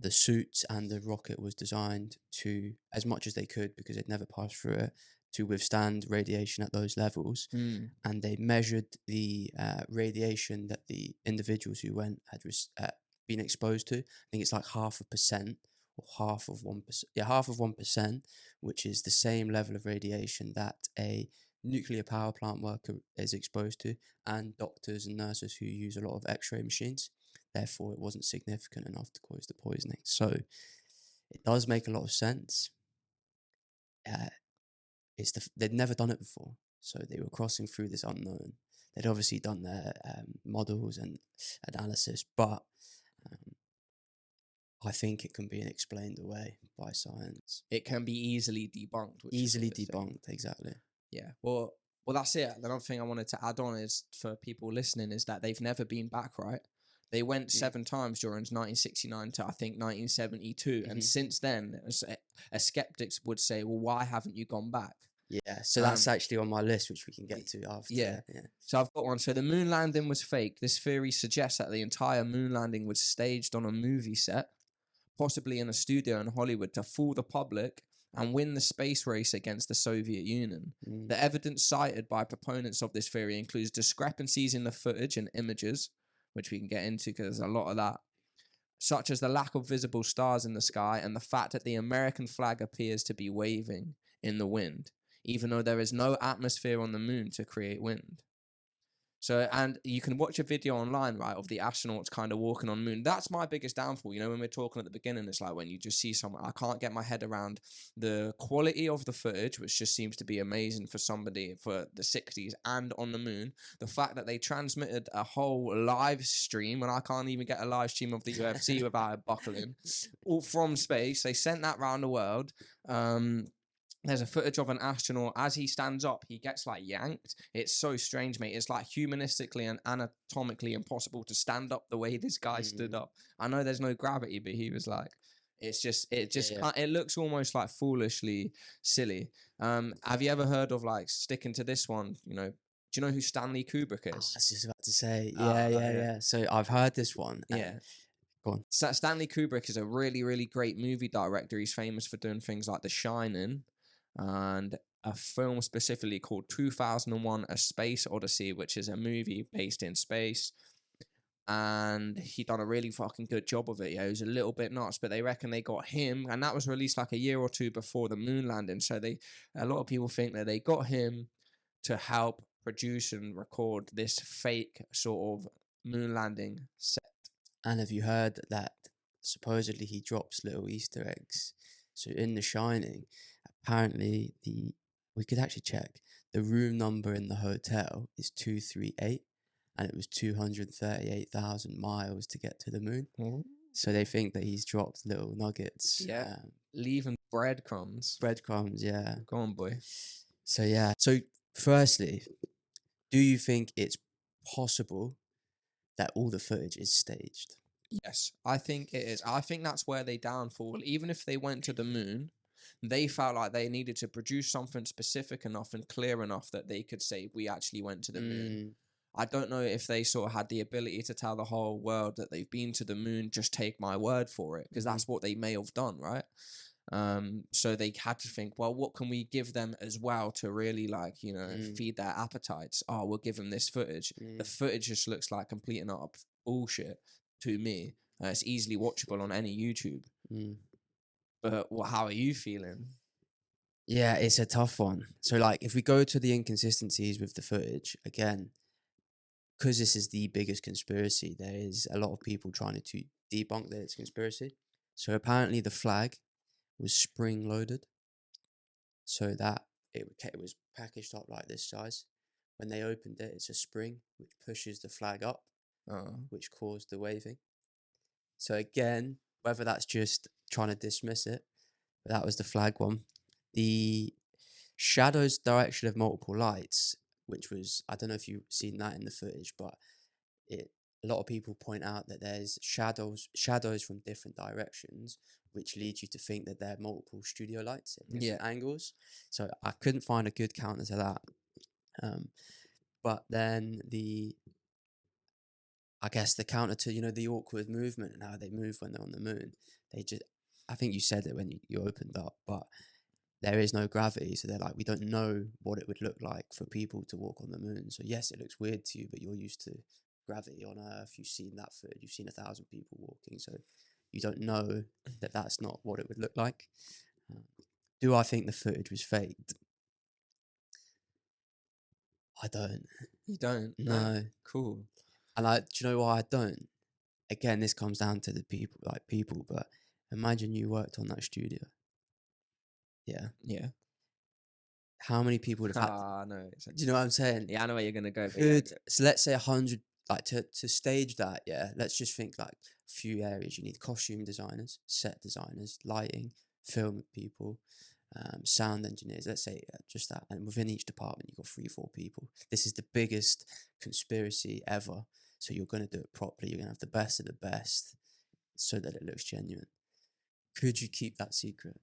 The suit and the rocket was designed to, as much as they could, because they'd never passed through it, to withstand radiation at those levels. And they measured the radiation that the individuals who went had been exposed to. I think it's like 0.5% or half of 1%. Yeah, half of 1%, which is the same level of radiation that a nuclear power plant worker is exposed to, and doctors and nurses who use a lot of x-ray machines. Therefore, it wasn't significant enough to cause the poisoning. So it does make a lot of sense. They'd never done it before, so they were crossing through this unknown. They'd obviously done their models and analysis, but I think it can be explained away by science. It can be easily debunked. Easily debunked, exactly. Yeah. Well, that's it. Another thing I wanted to add on is for people listening is that they've never been back, right? They went 7 times during 1969 to, I think, 1972. And since then, a skeptics would say, well, why haven't you gone back? Yeah, so that's actually on my list, which we can get to after. Yeah. So I've got one. So the moon landing was fake. This theory suggests that the entire moon landing was staged on a movie set, possibly in a studio in Hollywood, to fool the public and win the space race against the Soviet Union. The evidence cited by proponents of this theory includes discrepancies in the footage and images, which we can get into because there's a lot of that, such as the lack of visible stars in the sky and the fact that the American flag appears to be waving in the wind, even though there is no atmosphere on the moon to create wind. So, and you can watch a video online, right, of the astronauts kind of walking on the moon. That's my biggest downfall. You know, when we're talking at the beginning, it's like when you just see someone, I can't get my head around the quality of the footage, which just seems to be amazing for somebody for the 60s and on the moon. The fact that they transmitted a whole live stream, and I can't even get a live stream of the UFC without it buckling, all from space. They sent that around the world. There's a footage of an astronaut. As he stands up, he gets like yanked. It's so strange, mate. It's like humanistically and anatomically impossible to stand up the way this guy stood up. I know there's no gravity, but he was like It's just it yeah. it looks almost like foolishly silly. Have you ever heard of, like, sticking to this one? You know, do you know who Stanley Kubrick I is? was just about to say, Ah, yeah, yeah. yeah. So I've heard this one. Yeah. Go on. Stanley Kubrick is a really, really great movie director. He's famous for doing things like The Shining and a film specifically called 2001: A Space Odyssey, which is a movie based in space. And he done a really fucking good job of it. Yeah, it was a little bit nuts, but they reckon they got him, and that was released like a year or two before the moon landing. So a lot of people think that they got him to help produce and record this fake sort of moon landing set. And have you heard that supposedly he drops little Easter eggs? So in The Shining, apparently we could actually check the room number in the hotel is 238, and it was 238,000 miles to get to the moon. So they think that he's dropped little nuggets. Yeah. Leaving breadcrumbs. Breadcrumbs, yeah. Go on, boy. So yeah. So firstly, do you think it's possible that all the footage is staged? Yes, I think it is. I think that's where they downfall. Even if they went to the moon, they felt like they needed to produce something specific enough and clear enough that they could say, we actually went to the moon. I don't know if they sort of had the ability to tell the whole world that they've been to the moon, just take my word for it, because that's what they may have done, right? So they had to think, well, what can we give them as well to really, like, you know, feed their appetites? Oh, we'll give them this footage. The footage just looks like complete and utter bullshit to me. It's easily watchable on any YouTube. But how are you feeling? Yeah, it's a tough one. So, like, if we go to the inconsistencies with the footage, again, because this is the biggest conspiracy, there is a lot of people trying to debunk that it's a conspiracy. So, apparently, the flag was spring loaded, so that it was packaged up like this size. When they opened it, it's a spring which pushes the flag up, which caused the waving. So, again, whether that's just trying to dismiss it, but that was the flag one. The shadows direction of multiple lights, which was, I don't know if you've seen that in the footage, but a lot of people point out that there's shadows from different directions, which leads you to think that there are multiple studio lights at different angles. So I couldn't find a good counter to that. But then I guess the counter to, you know, the awkward movement and how they move when they're on the moon, I think you said it when you opened up, but there is no gravity, so they're like, we don't know what it would look like for people to walk on the moon. So yes, it looks weird to you, but you're used to gravity on Earth. You've seen that footage. You've seen 1,000 people walking, so you don't know that that's not what it would look like. Do I think the footage was faked? I don't. You don't? No. Cool. And do you know why I don't? Again, this comes down to the people, but imagine you worked on that studio. Yeah. Yeah. How many people would have had? No. Do you know what I'm saying? Yeah, I know where you're gonna go. So let's say 100, like to stage that. Yeah, let's just think like a few areas. You need costume designers, set designers, lighting, film people, sound engineers. Let's say just that, and within each department, you've got 3-4 people. This is the biggest conspiracy ever. So you're going to do it properly. You're going to have the best of the best, so that it looks genuine. Could you keep that secret?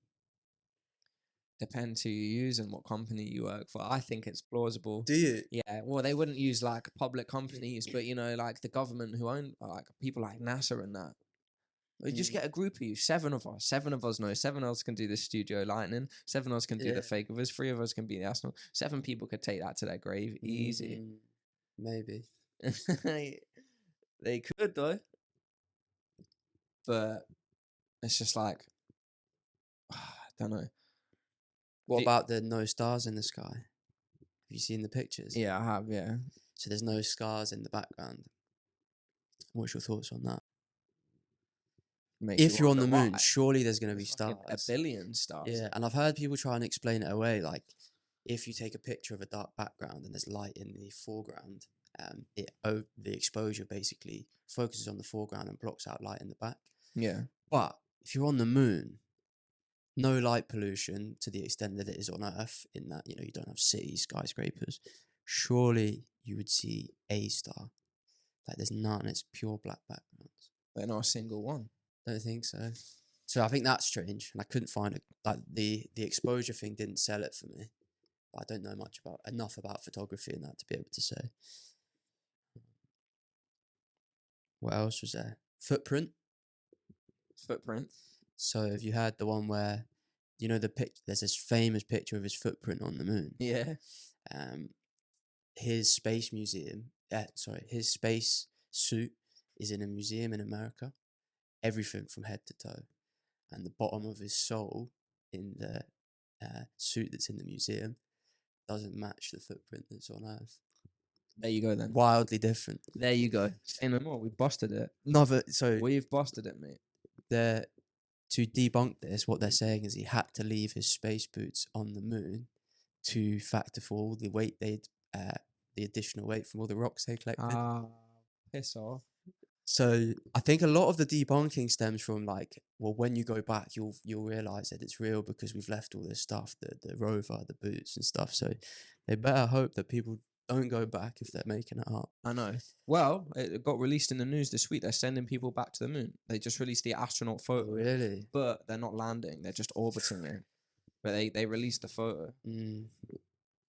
Depends who you use and what company you work for. I think it's plausible. Do you? Yeah. Well, they wouldn't use like public companies, but you know, like the government who own, like people like NASA and that. We just get a group of you, 7 of us. 7 of us know. 7 of us can do the studio lighting. 7 of us can do the fake of us. 3 of us can be the astronaut. 7 people could take that to their grave. Easy. Maybe. They could though. But it's just like, I don't know. What about the no stars in the sky? Have you seen the pictures? Yeah, I have, yeah. So there's no stars in the background. What's your thoughts on that? If you're on the moon, surely there's going to be stars. A billion stars. Yeah, and I've heard people try and explain it away. Like, if you take a picture of a dark background and there's light in the foreground, the exposure basically focuses on the foreground and blocks out light in the back. Yeah. But if you're on the moon, no light pollution to the extent that it is on Earth, in that, you know, you don't have cities, skyscrapers, surely you would see a star. Like, there's none, it's pure black backgrounds. But not a single one. Don't think so. So I think that's strange, and I couldn't find it. Like the exposure thing didn't sell it for me. But I don't know enough about photography and that to be able to say. What else was there? Footprint. Footprint. So have you had the one where, there's this famous picture of his footprint on the moon. Yeah. His his space suit is in a museum in America. Everything from head to toe, and the bottom of his sole in the suit that's in the museum doesn't match the footprint that's on Earth. There you go then. Wildly different. There you go. Say no more. We've busted it. So We've busted it, mate. To debunk this, what they're saying is he had to leave his space boots on the moon to factor for all the weight the additional weight from all the rocks they collected. Piss off. So I think a lot of the debunking stems from when you go back, you'll realize that it's real because we've left all this stuff, the rover, the boots and stuff. So they better hope that people don't go back if they're making it up. I know. Well, it got released in the news this week. They're sending people back to the moon. They just released the astronaut photo. Really? But they're not landing. They're just orbiting it. But they released the photo.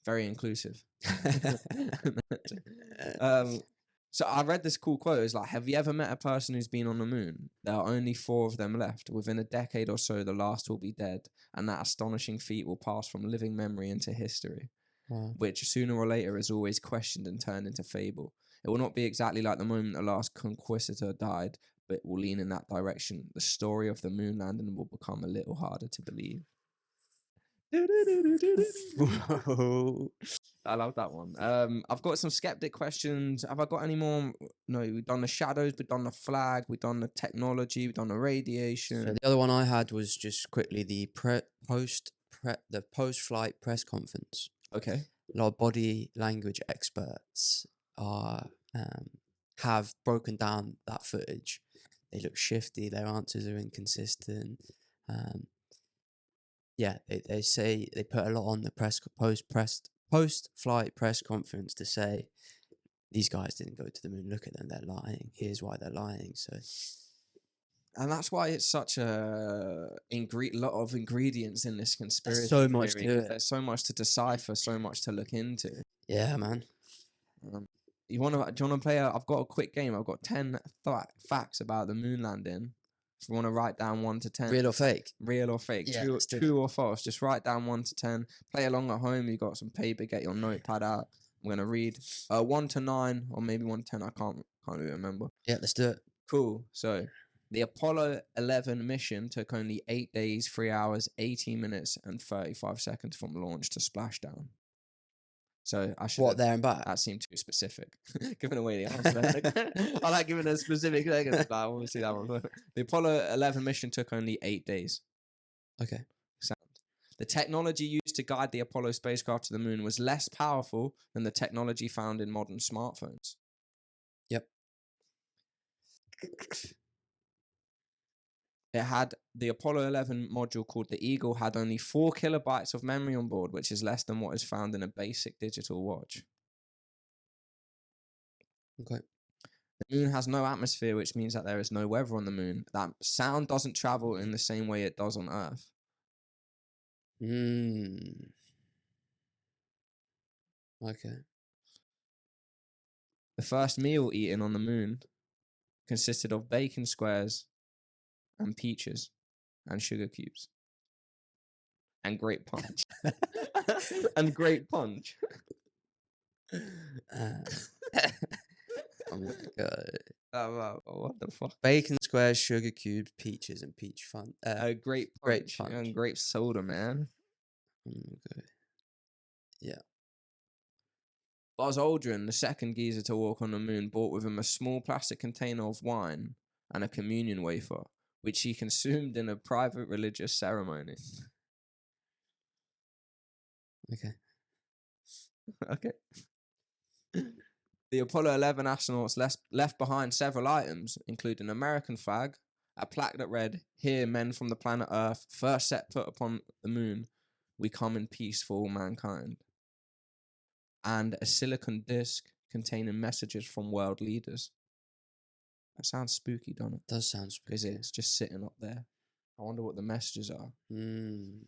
Very inclusive. So I read this cool quote. It's like, have you ever met a person who's been on the moon? There are only 4 of them left. Within a decade or so, the last will be dead. And that astonishing feat will pass from living memory into history. Wow. Which sooner or later is always questioned and turned into fable. It will not be exactly like the moment the last conquistador died, but it will lean in that direction. The story of the moon landing will become a little harder to believe. I love that one. I've got some skeptic questions. Have I got any more? No, we've done the shadows, we've done the flag, we've done the technology, we've done the radiation. So the other one I had was just quickly the post-flight press conference. Okay. A lot of body language experts have broken down that footage. They look shifty. Their answers are inconsistent. They say they put a lot on the post-flight press conference to say these guys didn't go to the moon. Look at them, they're lying. Here's why they're lying. So, and that's why it's such a lot of ingredients in this conspiracy. There's so much theory. to it. There's so much to decipher, so much to look into. Yeah, man. Do you want to play? I've got a quick game. I've got 10 facts about the moon landing. If you want to write down 1 to 10. Real or fake? Real or fake. Yeah, true or false. Just write down 1 to 10. Play along at home. You got some paper. Get your notepad out. I'm going to read 1 to 9 or maybe 1 to 10. I can't really remember. Yeah, let's do it. Cool. So the Apollo 11 mission took only 8 days, 3 hours, 18 minutes and 35 seconds from launch to splashdown. So I should. What, there and back? That seemed too specific. Giving away the answer. I like giving a specific second. I want to see that one. The Apollo 11 mission took only 8 days. Okay. Sound. The technology used to guide the Apollo spacecraft to the moon was less powerful than the technology found in modern smartphones. Yep. It had the Apollo 11 module called the Eagle had only 4 kilobytes of memory on board, which is less than what is found in a basic digital watch. Okay. The moon has no atmosphere, which means that there is no weather on the moon. That sound doesn't travel in the same way it does on Earth. Okay. The first meal eaten on the moon consisted of bacon squares and peaches and sugar cubes and grape punch. And grape punch. Oh my god. What the fuck? Bacon squares, sugar cubes, peaches, and peach fun. Grape punch and grape soda, man. Okay. Yeah. Buzz Aldrin, the second geezer to walk on the moon, brought with him a small plastic container of wine and a communion wafer, which he consumed in a private religious ceremony. Okay. Okay. The Apollo 11 astronauts left behind several items, including an American flag, a plaque that read, "Here, men from the planet Earth, first set foot upon the moon, we come in peace for all mankind," and a silicon disc containing messages from world leaders. That sounds spooky, doesn't it? Does sound spooky. Because it's just sitting up there. I wonder what the messages are. Mm.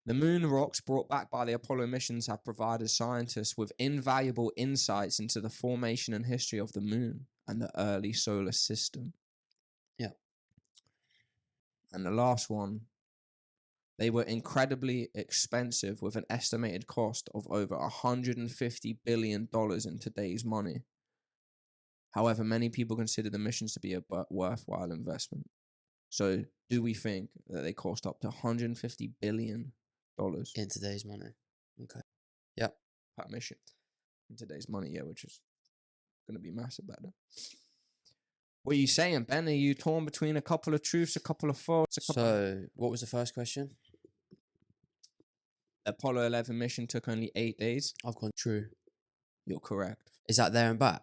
The moon rocks brought back by the Apollo missions have provided scientists with invaluable insights into the formation and history of the moon and the early solar system. Yeah. And the last one, they were incredibly expensive with an estimated cost of over $150 billion in today's money. However, many people consider the missions to be a worthwhile investment. So, do we think that they cost up to $150 billion In today's money. Okay. Yep. per mission? In today's money, yeah, which is going to be massive back then. What are you saying, Ben? Are you torn between a couple of truths, a couple of false? So, what was the first question? Apollo 11 mission took only 8 days. I've gone true. You're correct. Is that there and back?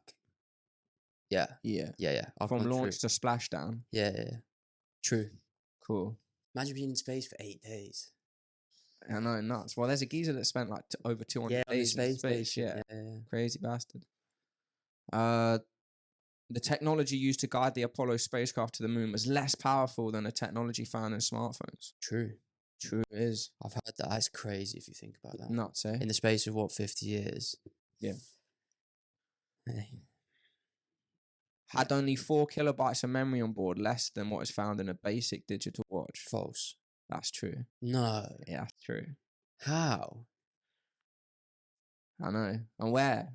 Yeah. Yeah. Yeah. I've From gone launch true. to splashdown. Yeah. True. Cool. Imagine being in space for 8 days. I know, nuts. Well, there's a geezer that spent like over 200 days in space. Yeah. Crazy bastard. The technology used to guide the Apollo spacecraft to the moon was less powerful than the technology found in smartphones. True. True it is. I've heard that. That's crazy if you think about that. Nuts, eh? In the space of what, 50 years? Yeah. Hey. Had only 4 kilobytes of memory on board, less than what is found in a basic digital watch. False. That's true. No. Yeah, that's true. How? I know. And where?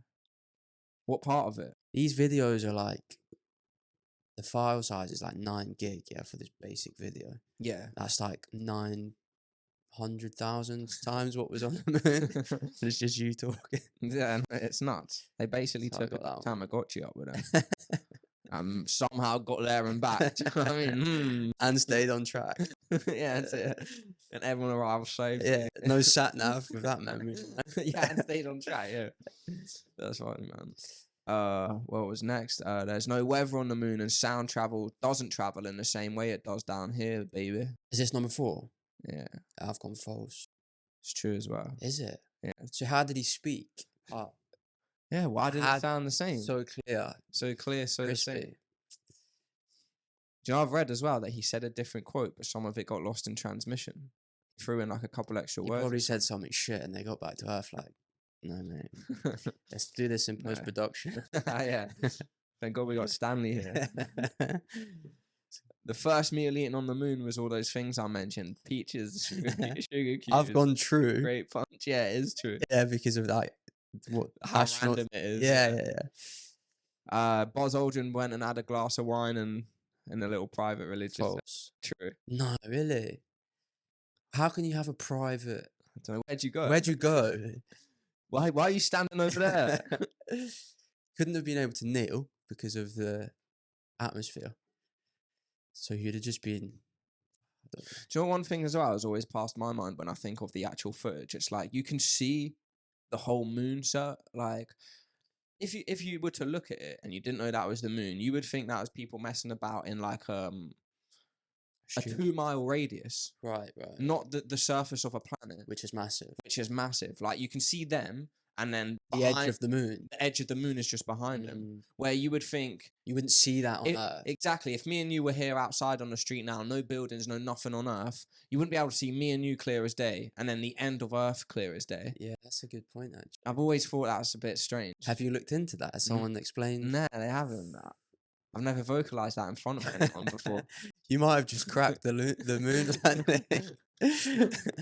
What part of it? These videos are like, the file size is like 9 gig, yeah, for this basic video. Yeah. That's like 900,000 times what was on the moon. It's just you talking. Yeah, it's nuts. They basically So I took a got that one. Tamagotchi up with them. Somehow got there and back. Do you know what I mean? And stayed on track. Yeah, that's it. And everyone arrived safely. Yeah, no sat nav with that memory. Yeah, and stayed on track, yeah. That's funny, man. What was next? There's no weather on the moon and sound doesn't travel in the same way it does down here, baby. Is this number 4? Yeah. I've gone false. It's true as well. Is it? Yeah. So how did he speak? Oh, Yeah, why did it sound the same? so clear, So clear, so the same. crispy. Do you know, I've read as well that he said a different quote, but some of it got lost in transmission. Threw in like a couple extra He words. probably said something shit and they got back to Earth like, no, mate. Let's do this in No. post-production. Yeah. Thank God we got Stanley here. The first meal eaten on the moon was all those things I mentioned. Peaches, sugar cubes. I've gone true. Great punch. Yeah, it is true. Yeah, because of that. What How astronauts- random it is. Yeah. Buzz Aldrin went and had a glass of wine and in a little private religious. False. True. No, really. How can you have a private? I don't know. Where'd you go? Where'd you go? Why are you standing over there? Couldn't have been able to kneel because of the atmosphere. So you'd have just been. Do you know one thing as well has always passed my mind when I think of the actual footage? It's like you can see the whole moon, sir. Like if you were to look at it and you didn't know that was the moon, you would think that was people messing about in like a 2-mile radius. Right. Not the surface of a planet, Which is massive. which is massive. Like you can see them, and then The edge of the moon. the edge of the moon is just behind them. Mm. Where you would think You wouldn't see that on Earth. exactly, if me and you were here outside on the street now, no buildings, no nothing on Earth, you wouldn't be able to see me and you clear as day, and then the end of Earth clear as day. Yeah, that's a good point, actually. I've always thought that's a bit strange. Have you looked into that? Has someone explained? No, they haven't. I've never vocalized that in front of anyone before. You might have just cracked the moon landing.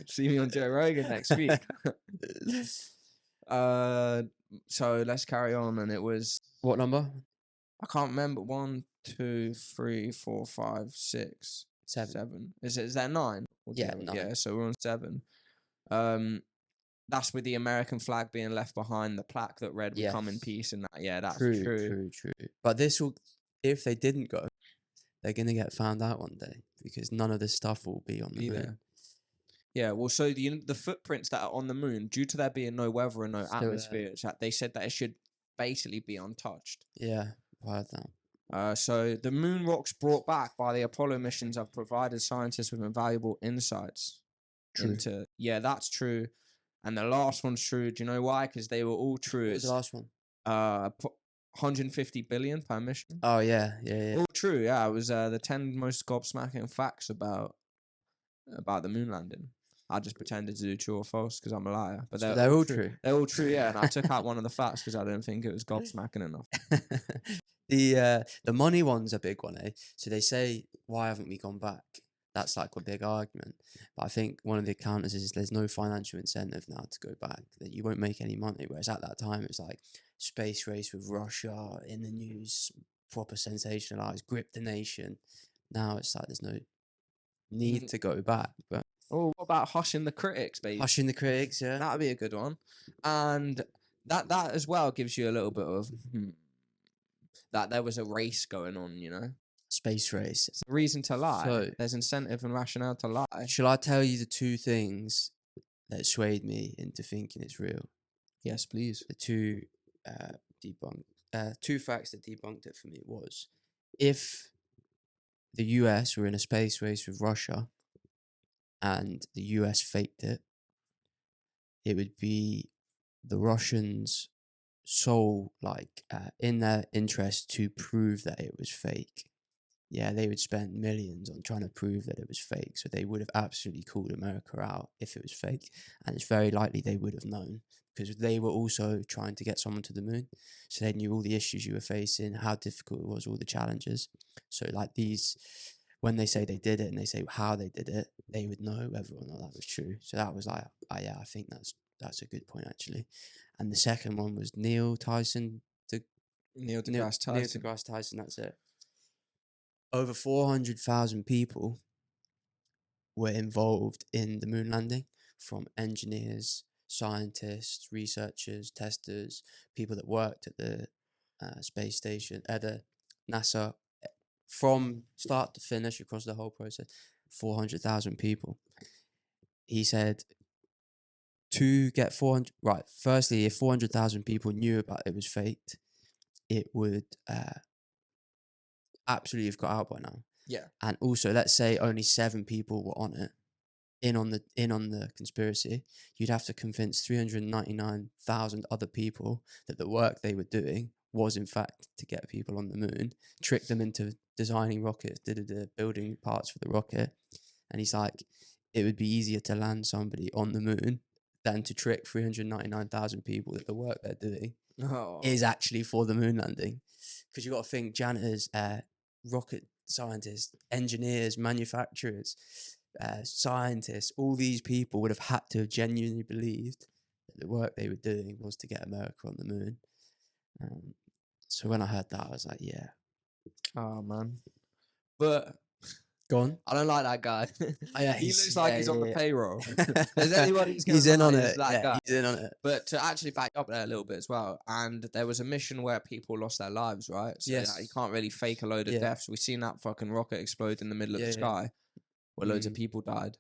See me on Joe Rogan next week. So let's carry on, and it was What number? I can't remember 1, 2, 3, 4, 5, 6, 7. Is that 9? Yeah, 9. Yeah. So we're on 7. That's with the American flag being left behind, the plaque that read "We come in peace," and that. Yeah, that's true. True. But this will, if they didn't go, they're gonna get found out one day because none of this stuff will be on the moon. There. Yeah, well, so the footprints that are on the moon, due to there being no weather and no Still there. atmosphere, they said that it should basically be untouched. Yeah, I heard that. So the moon rocks brought back by the Apollo missions have provided scientists with invaluable insights. True. Yeah, that's true. And the last one's true. Do you know why? Because they were all true. What was the last one? 150 billion per mission. Oh yeah, yeah. All true. Yeah, it was the 10 most gobsmacking facts about the moon landing. I just pretended to do true or false because I'm a liar. But So they're all true. They're all true, yeah. And I took out one of the facts because I didn't think it was gobsmacking enough. The money one's a big one, eh? So they say, why haven't we gone back? That's like a big argument. But I think one of the counters is there's no financial incentive now to go back. That you won't make any money. Whereas at that time it was like space race with Russia in the news, proper sensationalized, grip the nation. Now it's like there's no need to go back. But Oh, what about hushing the critics, baby? hushing the critics, yeah. That would be a good one. And that as well gives you a little bit of that there was a race going on, you know? Space race. It's a reason to lie. So- There's incentive and rationale to lie. Shall I tell you the two things that swayed me into thinking it's real? Yes, please. The two two facts that debunked it for me was if the US were in a space race with Russia and the US faked it, it would be the Russians' sole in their interest to prove that it was fake. Yeah, they would spend millions on trying to prove that it was fake. So they would have absolutely called America out if it was fake. And it's very likely they would have known because they were also trying to get someone to the moon. So they knew all the issues you were facing, how difficult it was, all the challenges. So like these, when they say they did it and they say how they did it, they would know whether or not that was true. So that was like, yeah, I think that's a good point actually. And the second one was Neil deGrasse Tyson, that's it. Over 400,000 people were involved in the moon landing, from engineers, scientists, researchers, testers, people that worked at the space station, at the NASA, from start to finish across the whole process. 400,000 people. He said to get 400, right, firstly, if 400,000 people knew about it was faked, it would absolutely have got out by now. Yeah. And also, let's say only 7 people were on it, in on the conspiracy. You'd have to convince 399,000 other people that the work they were doing was in fact to get people on the moon, trick them into designing rockets, building parts for the rocket. And he's like, it would be easier to land somebody on the moon than to trick 399,000 people that the work they're doing is actually for the moon landing. Because you've got to think janitors, rocket scientists, engineers, manufacturers, scientists, all these people would have had to have genuinely believed that the work they were doing was to get America on the moon. So when I heard that, I was like, yeah. Oh, man. But Go on. I don't like that guy. Yeah, he looks like he's on the payroll. There's anybody who's he's in on it. That guy. He's in on it. But to actually back up there a little bit as well, and there was a mission where people lost their lives, right? So Yes. you can't really fake a load of deaths. We've seen that fucking rocket explode in the middle of the sky, where loads of people died.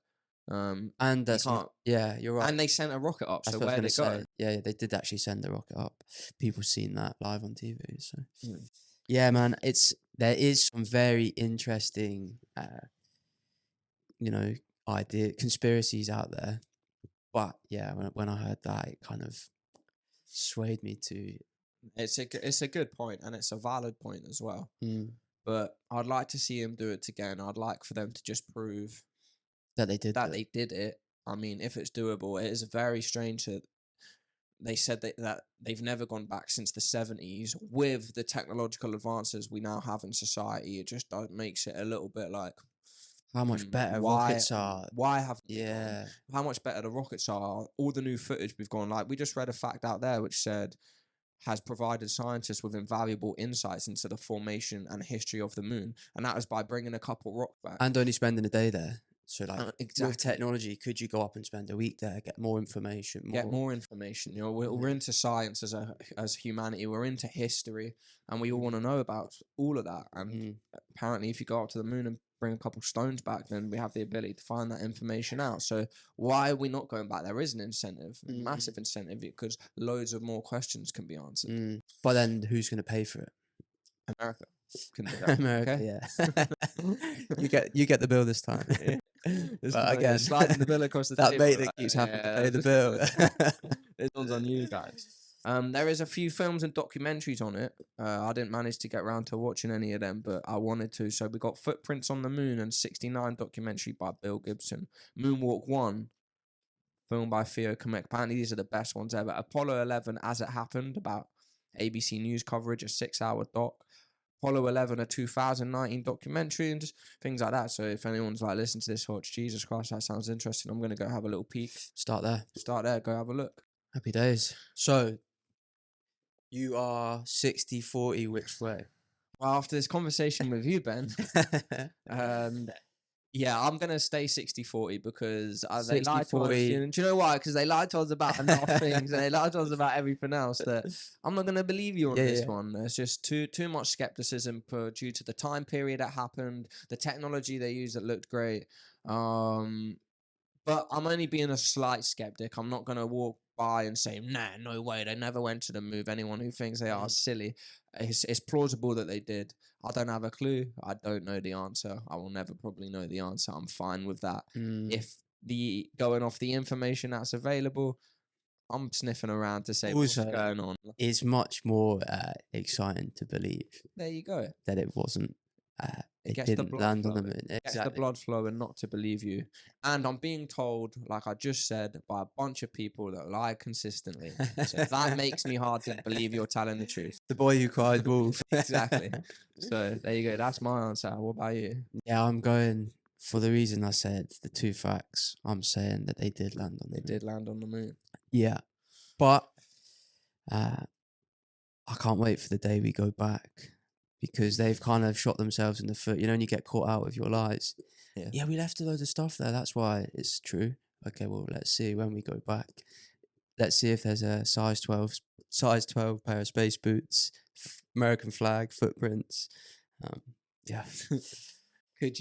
And that's you're right. And they sent a rocket up. That's So what where I did was it gonna go? say. Yeah, they did actually send the rocket up. People seen that live on TV. So yeah, man, there is some very interesting conspiracies out there. But yeah, when I heard that, it kind of swayed me to. It's a good point, and it's a valid point as well. But I'd like to see him do it again. I'd like for them to just prove that they did they did it. I mean, if it's doable, it is very strange that they said that they've never gone back since the 70s with the technological advances we now have in society. It just makes it a little bit like how much better rockets are. Why have how much better the rockets are? All the new footage we've gone, like we just read a fact out there which said has provided scientists with invaluable insights into the formation and history of the moon, and that was by bringing a couple rocks back and only spending a day there. So like exactly. With technology, could you go up and spend a week there, get more information? Get more information. You know, we're into science as humanity. We're into history, and we all want to know about all of that. And apparently, if you go up to the moon and bring a couple stones back, then we have the ability to find that information out. So why are we not going back? There is an incentive, massive incentive, because loads of more questions can be answered. But then who's going to pay for it? America. Can do that. America, okay? you get the bill this time. But again, sliding the bill across the that table. mate that keeps having to pay the bill. This one's on you guys. There is a few films and documentaries on it. I didn't manage to get around to watching any of them, but I wanted to. So we got Footprints on the Moon and 69 documentary by Bill Gibson. Moonwalk 1, film by Theo Kamek. Apparently these are the best ones ever. Apollo 11, As It Happened, about ABC News coverage, a 6-hour doc. Apollo 11, a 2019 documentary, and just things like that. So if anyone's like, listen to this, watch, Jesus Christ, that sounds interesting, I'm going to go have a little peek. Start there. Go have a look. Happy days. So, you are 60-40 which way? Well, after this conversation with you, Ben, yeah, I'm going to stay 60-40 because they lied to us. 60-40. Do you know why? Because they lied to us about enough things and they lied to us about everything else that I'm not going to believe you on this one. There's just too much skepticism due to the time period that happened, the technology they used that looked great. But I'm only being a slight skeptic. I'm not going to walk by and say, nah, no way, they never went to the moon. Anyone who thinks they are silly. It's plausible that they did. I don't have a clue. I don't know the answer. I will never probably know the answer. I'm fine with that. If going off the information that's available, I'm sniffing around to say what's going on. It's much more exciting to believe. There you go. That it wasn't. It gets didn't land on the moon. It gets the blood flowing, not to believe you. And I'm being told, like I just said, by a bunch of people that lie consistently. So that makes me hard to believe you're telling the truth. The boy who cried wolf. Exactly. So there you go. That's my answer. What about you? Yeah, I'm going for the reason I said, the two facts. I'm saying that they did land on the moon. They did land on the moon. Yeah. But I can't wait for the day we go back. Because they've kind of shot themselves in the foot. You know, and you get caught out with your lies. Yeah, we left a load of stuff there. That's why it's true. Okay, well, let's see when we go back. Let's see if there's a size 12 pair of space boots, American flag, footprints. Yeah. Could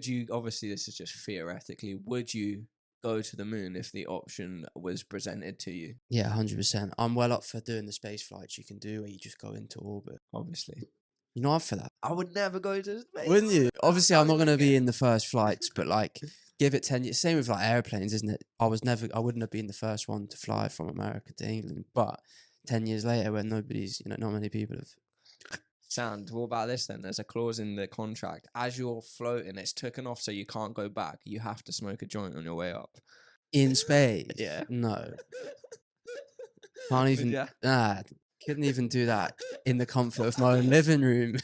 you, obviously this is just theoretically, would you go to the moon if the option was presented to you? Yeah, 100%. I'm well up for doing the space flights you can do where you just go into orbit. Obviously. You're not up for that? I would never go to space. Wouldn't you? Obviously, I'm not going to be in the first flights, but like, give it 10 years. Same with like airplanes, isn't it? I wouldn't have been the first one to fly from America to England, but 10 years later, when not many people have. Sound. What about this then? There's a clause in the contract. As you're floating, it's taken off, so you can't go back. You have to smoke a joint on your way up. In space? Yeah. No. Can't even. Couldn't even do that in the comfort of my own living room.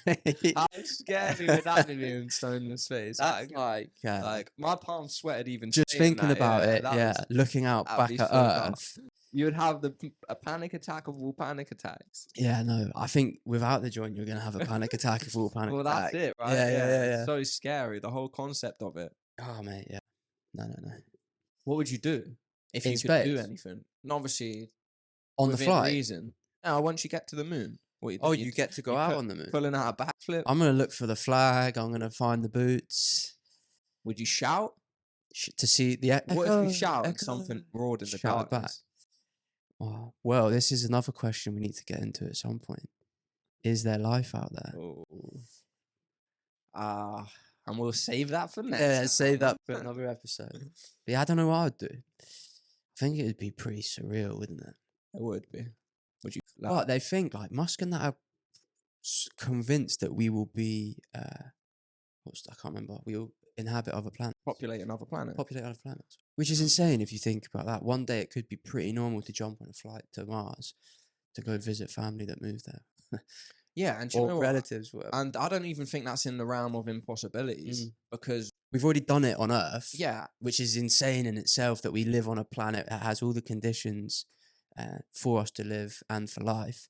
How scary would that be being stoned in space? That's like my palms sweated even just thinking about it. Yeah, looking out back at Earth. You would have a panic attack of all panic attacks. Yeah, no, I think without the joint, you're gonna have a panic attack of all panic. Well, attack. That's it, right? Yeah. It's so scary. The whole concept of it. Oh mate, yeah. No. What would you do if in you space? Could do anything? And obviously, on the flight. Reason. Now, once you get to the moon, what you do? You get to go out on the moon. Pulling out a backflip. I'm gonna look for the flag. I'm gonna find the boots. Would you shout to see the echo? What if you shout and something roared in the darkness? Oh, well, this is another question we need to get into at some point. Is there life out there? And we'll save that for next. Yeah, save that for another episode. But yeah, I don't know what I'd do. I think it would be pretty surreal, wouldn't it? It would be. Would you? But they think like Musk and that are convinced that we will be. I can't remember. We'll inhabit other planets. Populate another planet. Populate other planets. Which is insane if you think about that. One day it could be pretty normal to jump on a flight to Mars to go visit family that moved there. Yeah, and or relatives. Whatever. And I don't even think that's in the realm of impossibilities because we've already done it on Earth. Yeah, which is insane in itself that we live on a planet that has all the conditions for us to live and for life,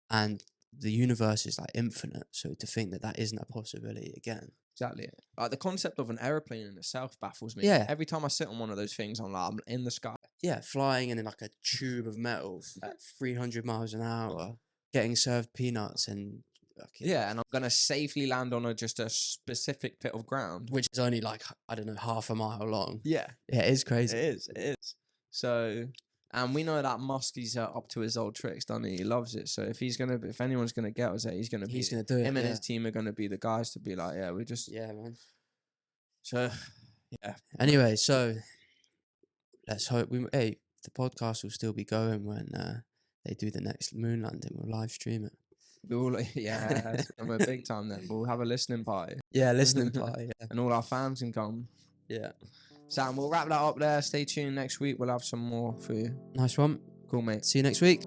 and the universe is like infinite. So to think that that isn't a possibility again. Exactly. Like the concept of an aeroplane in itself baffles me. Yeah. Every time I sit on one of those things, I'm like, I'm in the sky. Yeah, flying in like a tube of metal at 300 miles an hour, getting served peanuts and. Yeah, and I'm gonna safely land on just a specific bit of ground, which is only like I don't know half a mile long. Yeah, it is crazy. It is. So. And we know that Musk is up to his old tricks, doesn't he? He loves it. So if anyone's gonna get us, he's gonna do it. Him and his team are gonna be the guys to be like, yeah, we just man. So, yeah. Anyway, so let's hope the podcast will still be going when they do the next moon landing, we'll live stream it. Yeah, I'm a big time then. We'll have a listening party. Yeah, listening party. Yeah. And all our fans can come. Yeah. Sam, we'll wrap that up there. Stay tuned next week. We'll have some more for you. Nice one. Cool, mate. See you next week.